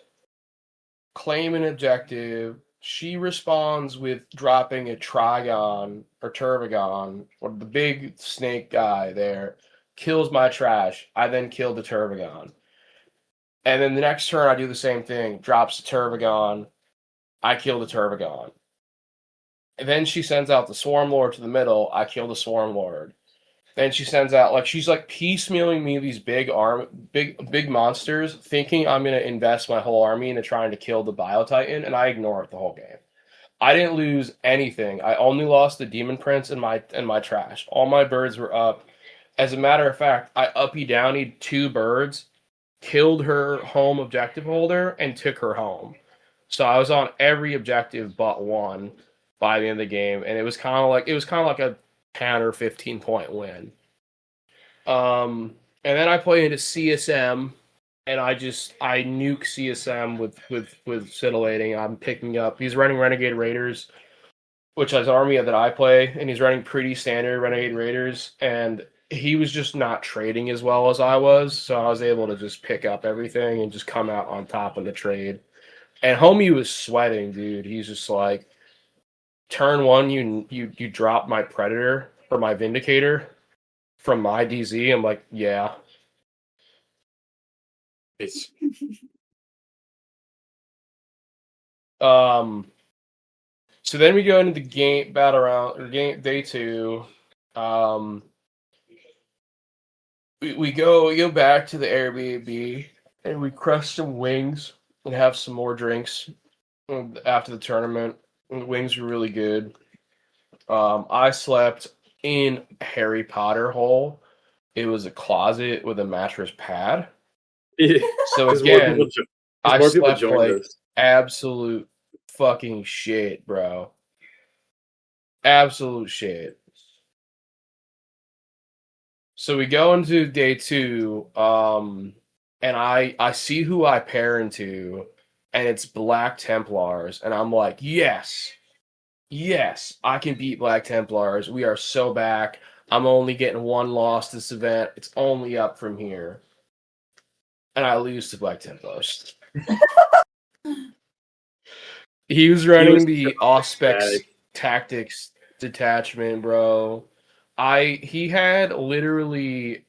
claim an objective. She responds with dropping a Trigon or Tervagon, or the big snake guy there, kills my trash. I then kill the Tervagon. And then the next turn I do the same thing, drops the Tervagon. I kill the Tervagon. And then she sends out the Swarm Lord to the middle. I kill the Swarm Lord. Then she sends out, like, she's like piecemealing me these big monsters, thinking I'm gonna invest my whole army into trying to kill the Bio Titan, and I ignore it the whole game. I didn't lose anything. I only lost the Demon Prince and my trash. All my birds were up. As a matter of fact, I uppy downied 2 birds, killed her home objective holder, and took her home. So I was on every objective but 1 by the end of the game, and it was kind of like a 10 or 15 point win. And then I play into CSM, and I nuke CSM with Scintillating. I'm picking up. He's running Renegade Raiders, which is an army that I play, and he's running pretty standard Renegade Raiders. And he was just not trading as well as I was, so I was able to just pick up everything and just come out on top of the trade. And homie was sweating, dude. He's just like, turn one, you drop my Predator or my Vindicator from my DZ. I'm like, yeah. It's So then we go into the game battle round or game day 2. We go back to the Airbnb and we crush some wings and have some more drinks after the tournament. And the wings were really good. I slept in Harry Potter hole. It was a closet with a mattress pad. So again, I slept like absolute fucking shit, bro. Absolute shit. So we go into day 2, and I see who I pair into, and it's Black Templars, and I'm like, yes, I can beat Black Templars. We are so back. I'm only getting one loss this event. It's only up from here. And I lose to Black Templars. He was running the Auspex Tactics detachment, bro. He had literally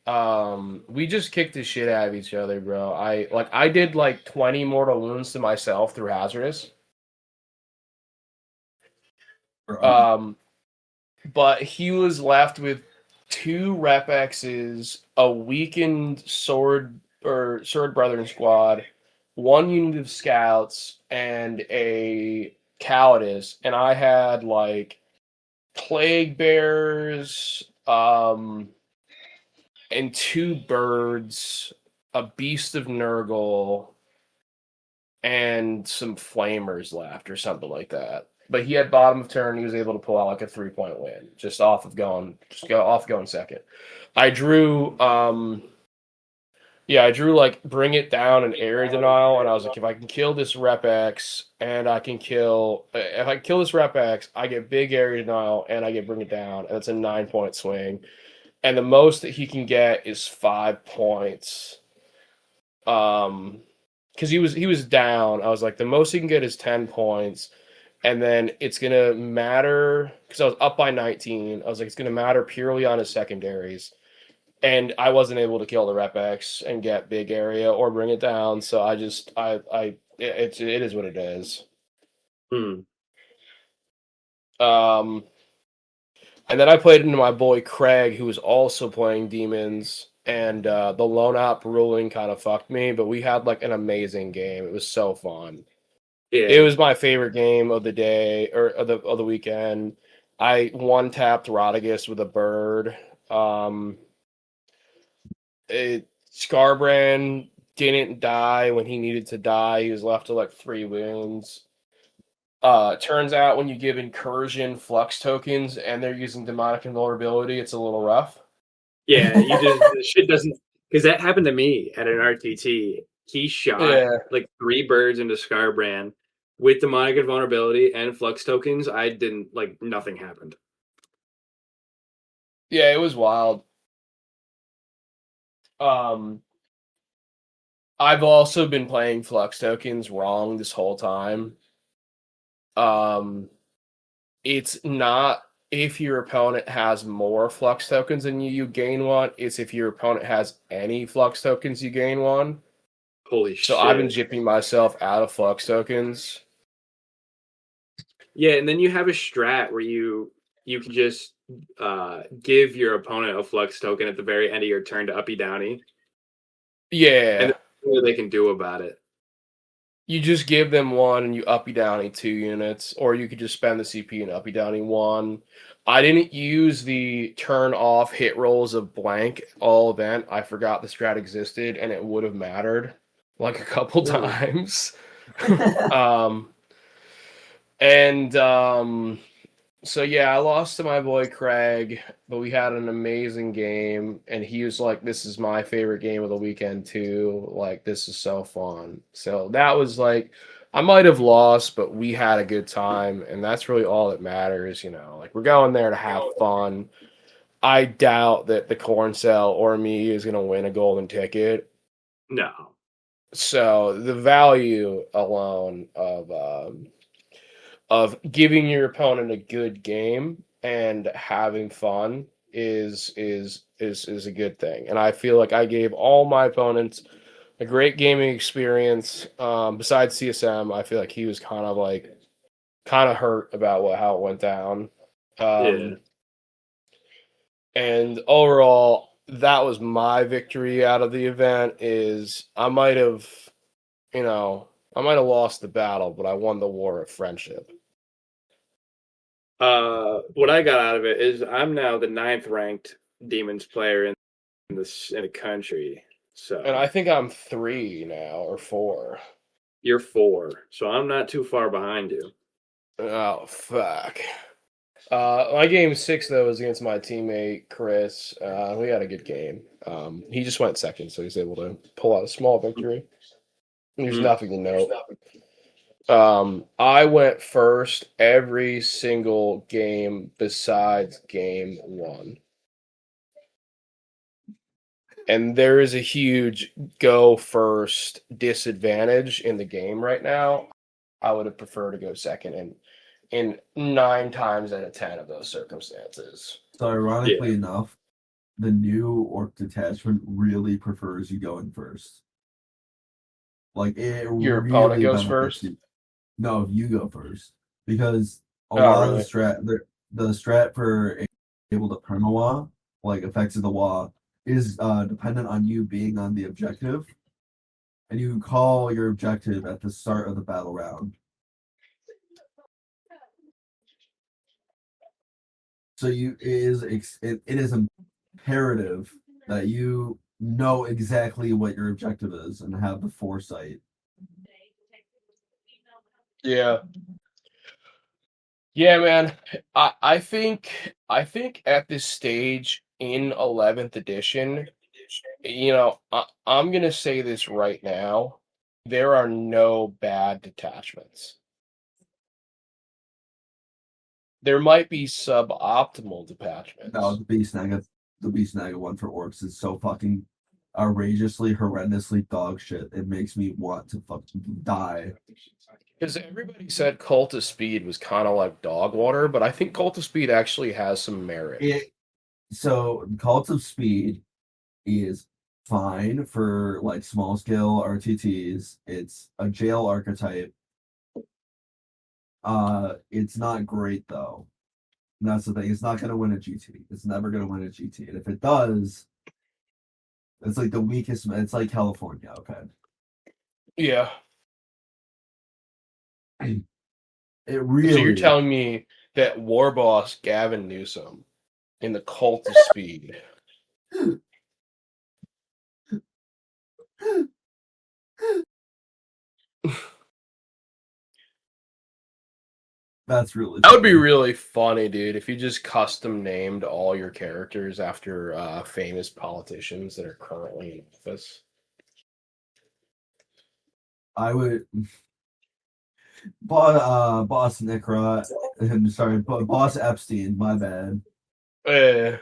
we just kicked the shit out of each other, bro. I did like 20 mortal wounds to myself through Hazardous. But he was left with 2 Rep X's, a weakened Sword Brethren squad, 1 unit of scouts, and a Cowardice, and I had like Plague Bears, and 2 birds, a Beast of Nurgle, and some Flamers left or something like that. But he had bottom of turn. He was able to pull out like a 3-point win, just off going second. I drew like Bring It Down and Area Denial, and I was like, if I can kill this Rep X, and if I kill this Rep X, I get big Area Denial, and I get Bring It Down, and it's a 9-point swing. And the most that he can get is 5 points. Because he was down. I was like, the most he can get is 10 points. And then it's going to matter, because I was up by 19. I was like, it's going to matter purely on his secondaries. And I wasn't able to kill the Rep X and get big area or Bring It Down. So it is what it is. And then I played into my boy Craig, who was also playing Demons. And the Lone Op ruling kind of fucked me. But we had like an amazing game. It was so fun. Yeah. It was my favorite game of the day or of the weekend. I 1-tapped Rodigus with a bird. Scarbrand didn't die when he needed to die. He was left to like 3 wounds. Turns out when you give Incursion Flux tokens and they're using Demonic Invulnerability, it's a little rough. Yeah, the shit doesn't, because that happened to me at an RTT. He shot like 3 birds into Scarbrand with Demonic Invulnerability and Flux tokens. I didn't, like, nothing happened. Yeah, it was wild. I've also been playing Flux tokens wrong this whole time. It's not if your opponent has more Flux tokens than you gain 1. It's if your opponent has any Flux tokens, you gain 1. Holy shit. So I've been jipping myself out of Flux tokens. Yeah, and then you have a strat where you can just give your opponent a Flux token at the very end of your turn to uppy downy. Yeah. And what they can do about it. You just give them 1 and you uppy downy 2 units, or you could just spend the CP and uppy downy 1. I didn't use the turn off hit rolls of blank all event. I forgot the strat existed, and it would have mattered like a couple times. So yeah, I lost to my boy Craig, but we had an amazing game, and he was like, this is my favorite game of the weekend too. Like, this is so fun. So that was like, I might have lost, but we had a good time, and that's really all that matters, you know. Like, we're going there to have fun. I doubt that the corn cell or me is going to win a golden ticket. No. So the value alone of giving your opponent a good game and having fun is a good thing. And I feel like I gave all my opponents a great gaming experience. Besides CSM, I feel like he was kind of hurt about how it went down. And overall, that was my victory out of the event. Is I might have lost the battle, but I won the war of friendship. What I got out of it is I'm now the 9th ranked Demons player in the country. So, and I think I'm 3 now or 4. You're 4, so I'm not too far behind you. Oh fuck! My game 6 though was against my teammate Chris. We had a good game. He just went second, so he's able to pull out a small victory. There's nothing to note. I went first every single game besides game 1. And there is a huge go first disadvantage in the game right now. I would have preferred to go second in 9 times out of 10 of those circumstances. So ironically enough, the new orc detachment really prefers you going first. Like your opponent goes first? You. No, you go first. Because a lot of the strat for able to perma-wah, like effects of the wah, is dependent on you being on the objective. And you call your objective at the start of the battle round. So it is imperative that you know exactly what your objective is and have the foresight. Yeah. Yeah, man. I think at this stage in 11th edition, I'm going to say this right now. There are no bad detachments. There might be suboptimal detachments. No, the Beast Naga one for orcs is so fucking outrageously, horrendously dog shit. It makes me want to fucking die. Because everybody said Cult of Speed was kind of like dog water, but I think Cult of Speed actually has some merit. So Cult of Speed is fine for like small scale RTTs. It's a jail archetype. It's not great though. And that's the thing. It's not gonna win a GT. It's never gonna win a GT. And if it does, it's like the weakest. It's like California. Okay. Yeah. It really. So you're telling me that war boss Gavin Newsom in the Cult of Speed. That's really. That would be really funny, dude. If you just custom named all your characters after famous politicians that are currently in office. I would. Boss Necrot. Sorry, Boss Epstein. My bad. Yeah,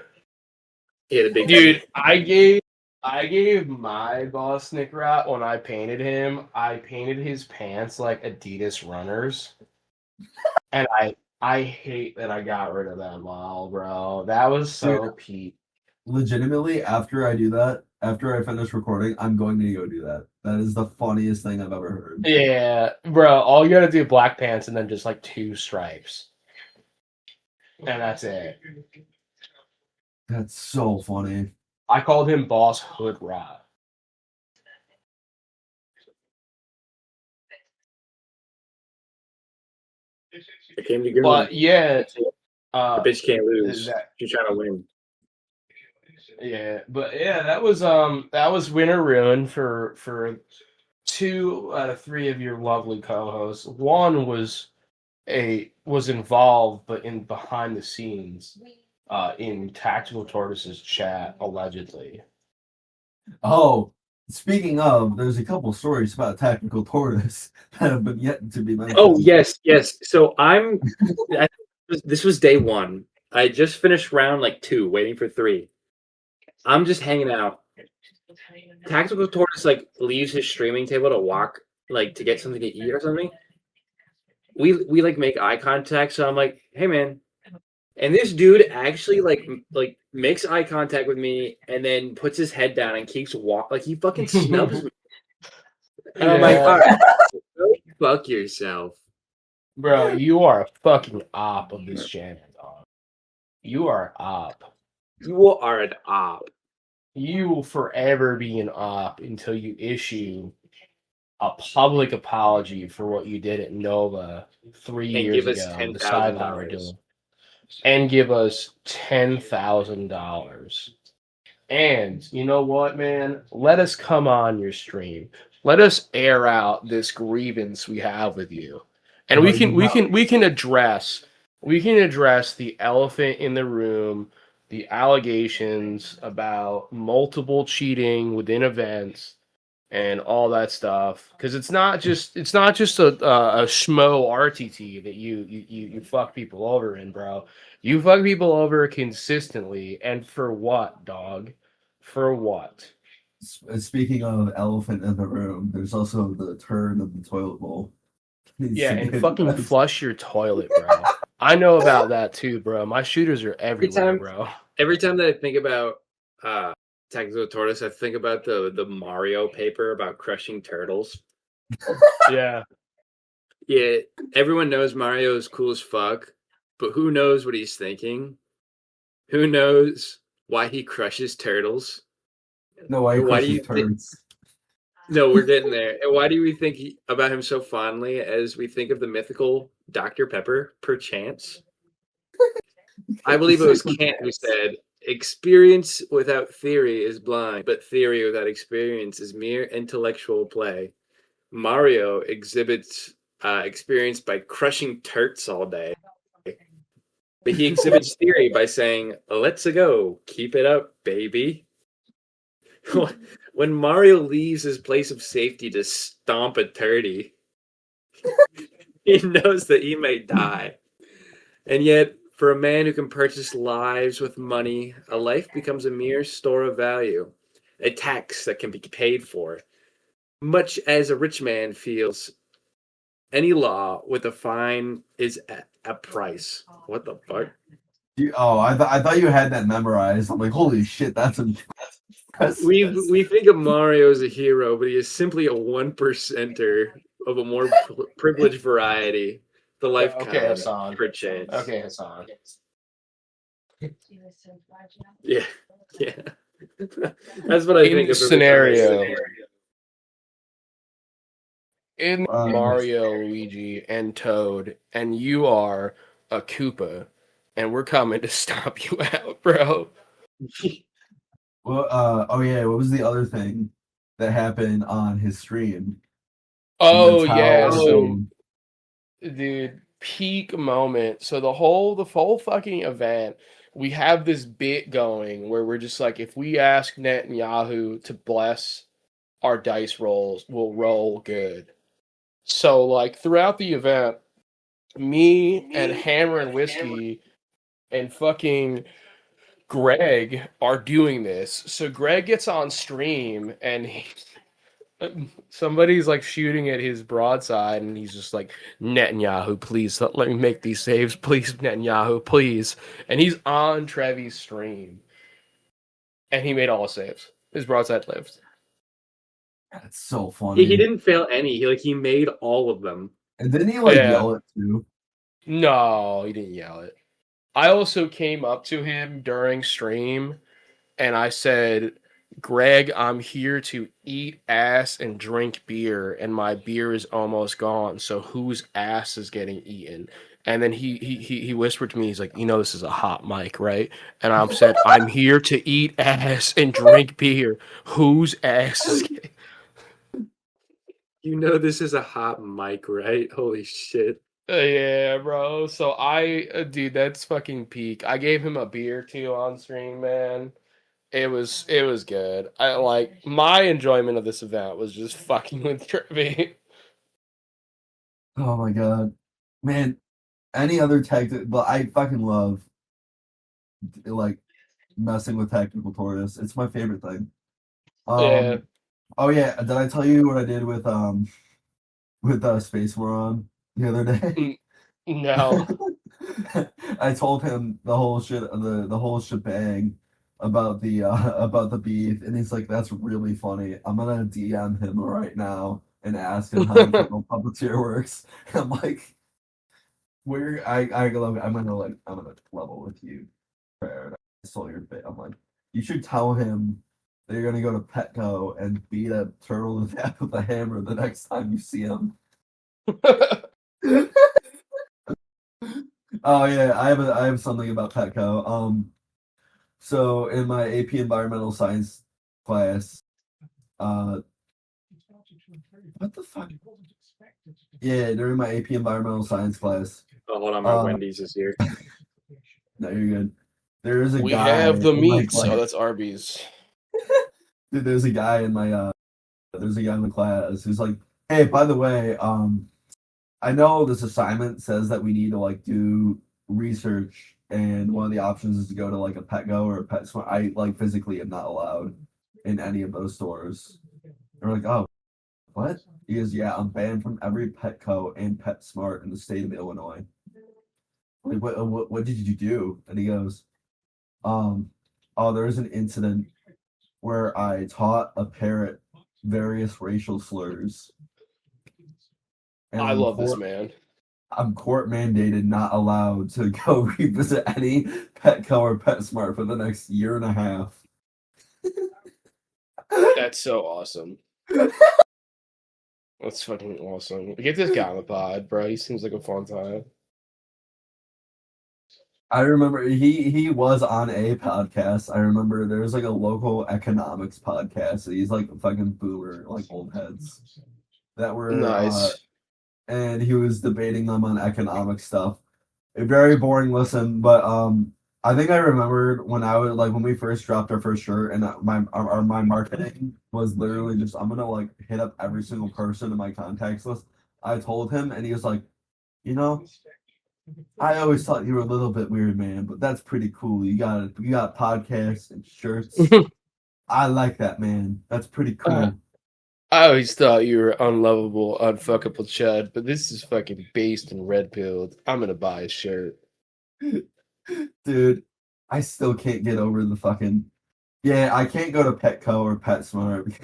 the big dude. I gave my boss Necrot when I painted him. I painted his pants like Adidas runners. And I hate that I got rid of that model, bro. That was so peak. Legitimately, after I do that, after I finish recording, I'm going to go do that. That is the funniest thing I've ever heard. Yeah, bro. All you gotta do black pants and then just like 2 stripes. And that's it. That's so funny. I called him Boss Hood Rod. It came together. But yeah, the bitch can't lose. She's trying to win. Yeah, but yeah, that was Winter Ruin for 2 out of 3 of your lovely co-hosts. One was involved, but in behind the scenes, in Tactical Tortoise's chat, allegedly. Oh, speaking of, there's a couple stories about Tactical Tortoise that have been yet to be mentioned. Oh yes. So this was day 1. I just finished round like 2, waiting for 3. I'm just hanging out. Tactical Tortoise like leaves his streaming table to walk, like to get something to eat or something. We like make eye contact, so I'm like, "Hey man," and this dude actually like makes eye contact with me and then puts his head down and keeps like he fucking snubs me. And I'm like, all right, go fuck yourself. Bro, you are a fucking op of this channel, dog. You are an op. You are an op. You will forever be an op until you issue a public apology for what you did at Nova 3 years ago. Decide how we're doing. And give us $10,000. And you know what, man? Let us come on your stream. Let us air out this grievance we have with you. And we can address the elephant in the room, the allegations about multiple cheating within events and all that stuff. Because it's not just a schmo RTT that you fuck people over in, bro. You fuck people over consistently, and for what, dog? For what? Speaking of elephant in the room, there's also the turn of the toilet bowl. Yeah, and fucking flush your toilet, bro. I know about that too, bro. My shooters are everywhere, bro. Every time that I think about Tactical Tortoise, I think about the Mario paper about crushing turtles. Yeah. Yeah, everyone knows Mario is cool as fuck, but who knows what he's thinking? Who knows why he crushes turtles? No, why do you turds? No, we're getting there. And why do we think about him so fondly as we think of the mythical Dr. Pepper, perchance? I believe it was Kant who said, "Experience without theory is blind, but theory without experience is mere intellectual play." Mario exhibits experience by crushing turts all day. But he exhibits theory by saying, "Let's go, keep it up, baby." When Mario leaves his place of safety to stomp a turdy, he knows that he may die. And yet, for a man who can purchase lives with money, a life becomes a mere store of value, a tax that can be paid for. Much as a rich man feels any law with a fine is a price. What the fuck? I thought you had that memorized. I'm like, holy shit, that's impressive. We think of Mario as a hero, but he is simply a 1%er of a more privileged variety. The life Hassan. Perchance. Okay, Hassan. Yeah. That's what I think of. Scenario. In Mario, Luigi, and Toad, and you are a Koopa, and we're coming to stomp you out, bro. Well, what was the other thing that happened on his stream? Oh yeah, so dude, peak moment. So the whole fucking event, we have this bit going where we're just like, if we ask Netanyahu to bless our dice rolls, we'll roll good. So like throughout the event, me and Hammer and Whiskey and fucking Greg are doing this. So Greg gets on stream and somebody's like shooting at his broadside and he's just like, "Netanyahu, please let me make these saves, please, Netanyahu, please." And he's on Trevi's stream and he made all the saves. His broadside lived. That's so funny. He didn't fail any. He made all of them. And didn't he yell it too? No, he didn't yell it. I also came up to him during stream and I said, "Greg, I'm here to eat ass and drink beer, and my beer is almost gone. So whose ass is getting eaten?" And then he whispered to me, he's like, "You know this is a hot mic, right?" And I said, "I'm here to eat ass and drink beer. Whose ass is getting?" You know this is a hot mic, right? Holy shit. Yeah, bro. So dude, that's fucking peak. I gave him a beer too on stream, man. It was good. I like my enjoyment of this event was just fucking with Trevi. Oh my god, man! Any other tactic? But I fucking love like messing with Tactical Tortoise. It's my favorite thing. Yeah. Oh yeah, did I tell you what I did with Space Moron the other day? No. I told him the whole shebang about the beef, and he's like, "That's really funny. I'm gonna DM him right now and ask him how Infernal Puppeteer works." I'm like, I'm gonna level with you. I saw your bit. I'm like, you should tell him that you're gonna go to Petco and beat a turtle to death with a hammer the next time you see him. Oh yeah, I have something about Petco. So in my AP Environmental Science class, what the fuck? Yeah, during my AP Environmental Science class. Oh, hold on, my Wendy's is here. No, you're good. There is a we guy. have the meats. Oh, that's Arby's. Dude, there's a guy in my class who's like, hey, by the way, I know this assignment says that we need to like do research, and one of the options is to go to like a Petco or a PetSmart. I like physically am not allowed in any of those stores. And we're like, oh, what? He goes, yeah, I'm banned from every Petco and PetSmart in the state of Illinois. Like, what did you do? And he goes, oh, there was an incident where I taught a parrot various racial slurs. And I love this man. I'm court mandated, not allowed to go revisit any Petco or PetSmart for the next year and a half. That's so awesome. That's fucking awesome. Get this guy on the pod, bro. He seems like a fun time. I remember he was on a podcast. I remember there was like a local economics podcast. He's like fucking boomer, like old heads that were nice. And he was debating them on economic stuff. A very boring listen, but I think I remembered when we first dropped our first shirt, and my marketing was literally just, I'm gonna like hit up every single person in my contacts list. I told him, and he was like, you know, I always thought you were a little bit weird, man, but that's pretty cool. You got podcasts and shirts. I like that, man. That's pretty cool. I always thought you were unlovable, unfuckable chud, but this is fucking based and red pilled. I'm gonna buy a shirt. Dude, I still can't get over the fucking... Yeah, I can't go to Petco or PetSmart.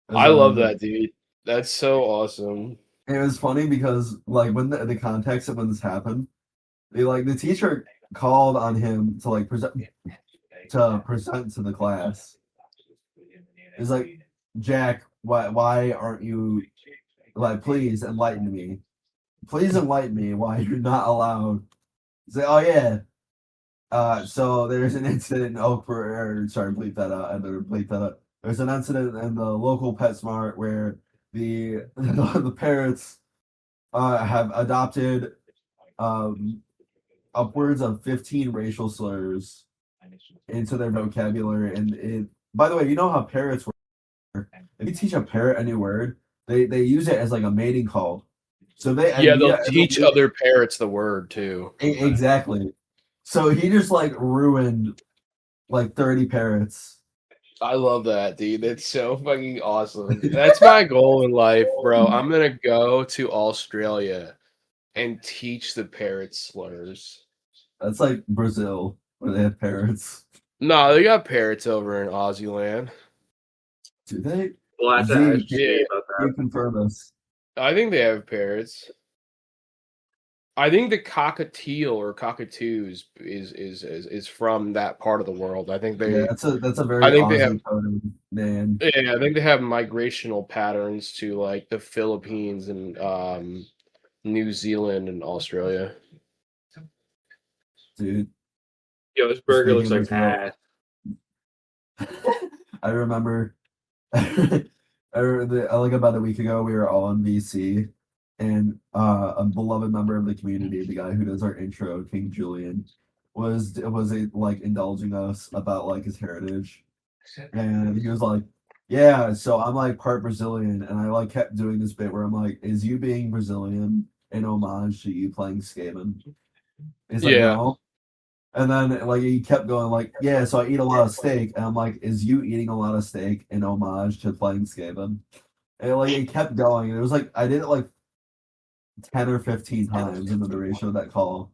I love that, dude. That's so awesome. It was funny because, like, when the context of when this happened, the teacher called on him to, like, present to the class. It's like, Jack, why aren't you, like, please enlighten me. Please enlighten me why you're not allowed. Say, oh, yeah. So there's an incident in sorry, bleep that out. I better bleep that out. There's an incident in the local PetSmart where the parents have adopted upwards of 15 racial slurs into their vocabulary. And by the way, you know how parrots work. If you teach a parrot a new word, they use it as like a mating call. So they'll teach other parrots the word too. Exactly. So he just like ruined like 30 parrots. I love that, dude. That's so fucking awesome. That's my goal in life, bro. I'm gonna go to Australia and teach the parrot slurs. That's like Brazil, where they have parrots. No, they got parrots over in Aussie land. Do they? Well, I have to ask you about that. You confirm this. I think they have parrots. I think the cockatiel or cockatoos is from that part of the world. I think they. Yeah, that's a very. I think they have man. Yeah, I think they have migrational patterns to like the Philippines and New Zealand and Australia. Dude. Yo, this burger looks like ass. I remember. Like about a week ago, we were all in BC. And a beloved member of the community, the guy who does our intro, King Julian, was like indulging us about like his heritage, and he was like, "Yeah, so I'm like part Brazilian," and I like kept doing this bit where I'm like, "Is you being Brazilian an homage to you playing Skaven?" He's like, yeah. No. And then like he kept going like, yeah, so I eat a lot of steak, and I'm like, is you eating a lot of steak in homage to playing Skaven? And like it kept going, and it was like I did it like 10 or 15 times in the duration of that call.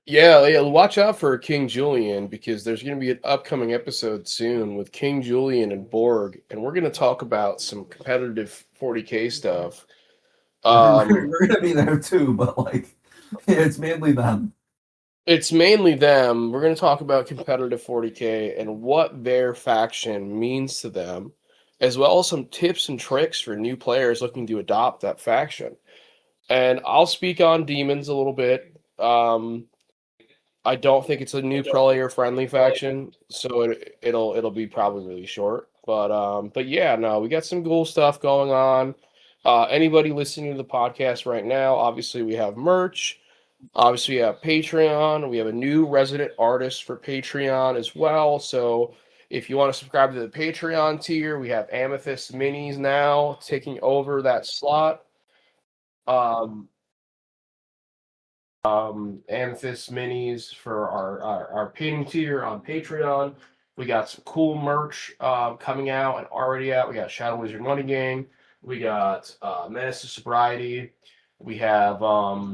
Yeah, watch out for King Julian, because there's going to be an upcoming episode soon with King Julian and Borg, and we're going to talk about some competitive 40k stuff. We're going to be there too, but like it's mainly them. It's mainly them. We're going to talk about competitive 40k and what their faction means to them, as well as some tips and tricks for new players looking to adopt that faction. And I'll speak on demons a little bit. I don't think it's a new player friendly faction, so it'll be probably really short. But yeah, no, we got some cool stuff going on. Anybody listening to the podcast right now, obviously we have merch. Obviously we have Patreon. We have a new resident artist for Patreon as well. So if you want to subscribe to the Patreon tier, we have Amethyst Minis now taking over that slot. Amethyst Minis for our painting tier on Patreon. We got some cool merch coming out and already out. We got Shadow Wizard Money Gang. We got Menace to Sobriety. We have the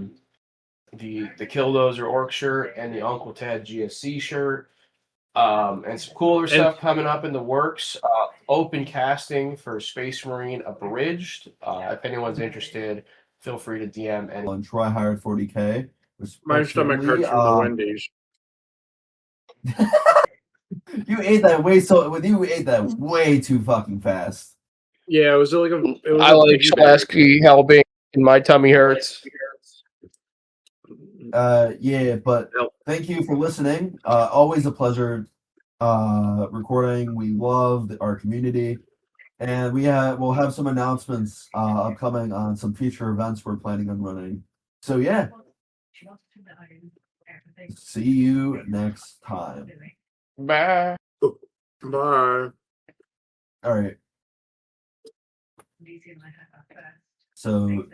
Killdozer Orc shirt and the Uncle Ted GSC shirt. And some cooler stuff coming up in the works. Open casting for Space Marine Abridged. If anyone's interested, feel free to DM and on Try Hard 40k. My stomach hurts from the Wendy's. You ate that way too fucking fast. Yeah, it was like I like Slasky helping and my tummy hurts. Yeah, but thank you for listening. Always a pleasure recording. We love our community. And we'll have some announcements upcoming on some future events we're planning on running. So yeah. See you next time. Bye. Bye. All right. So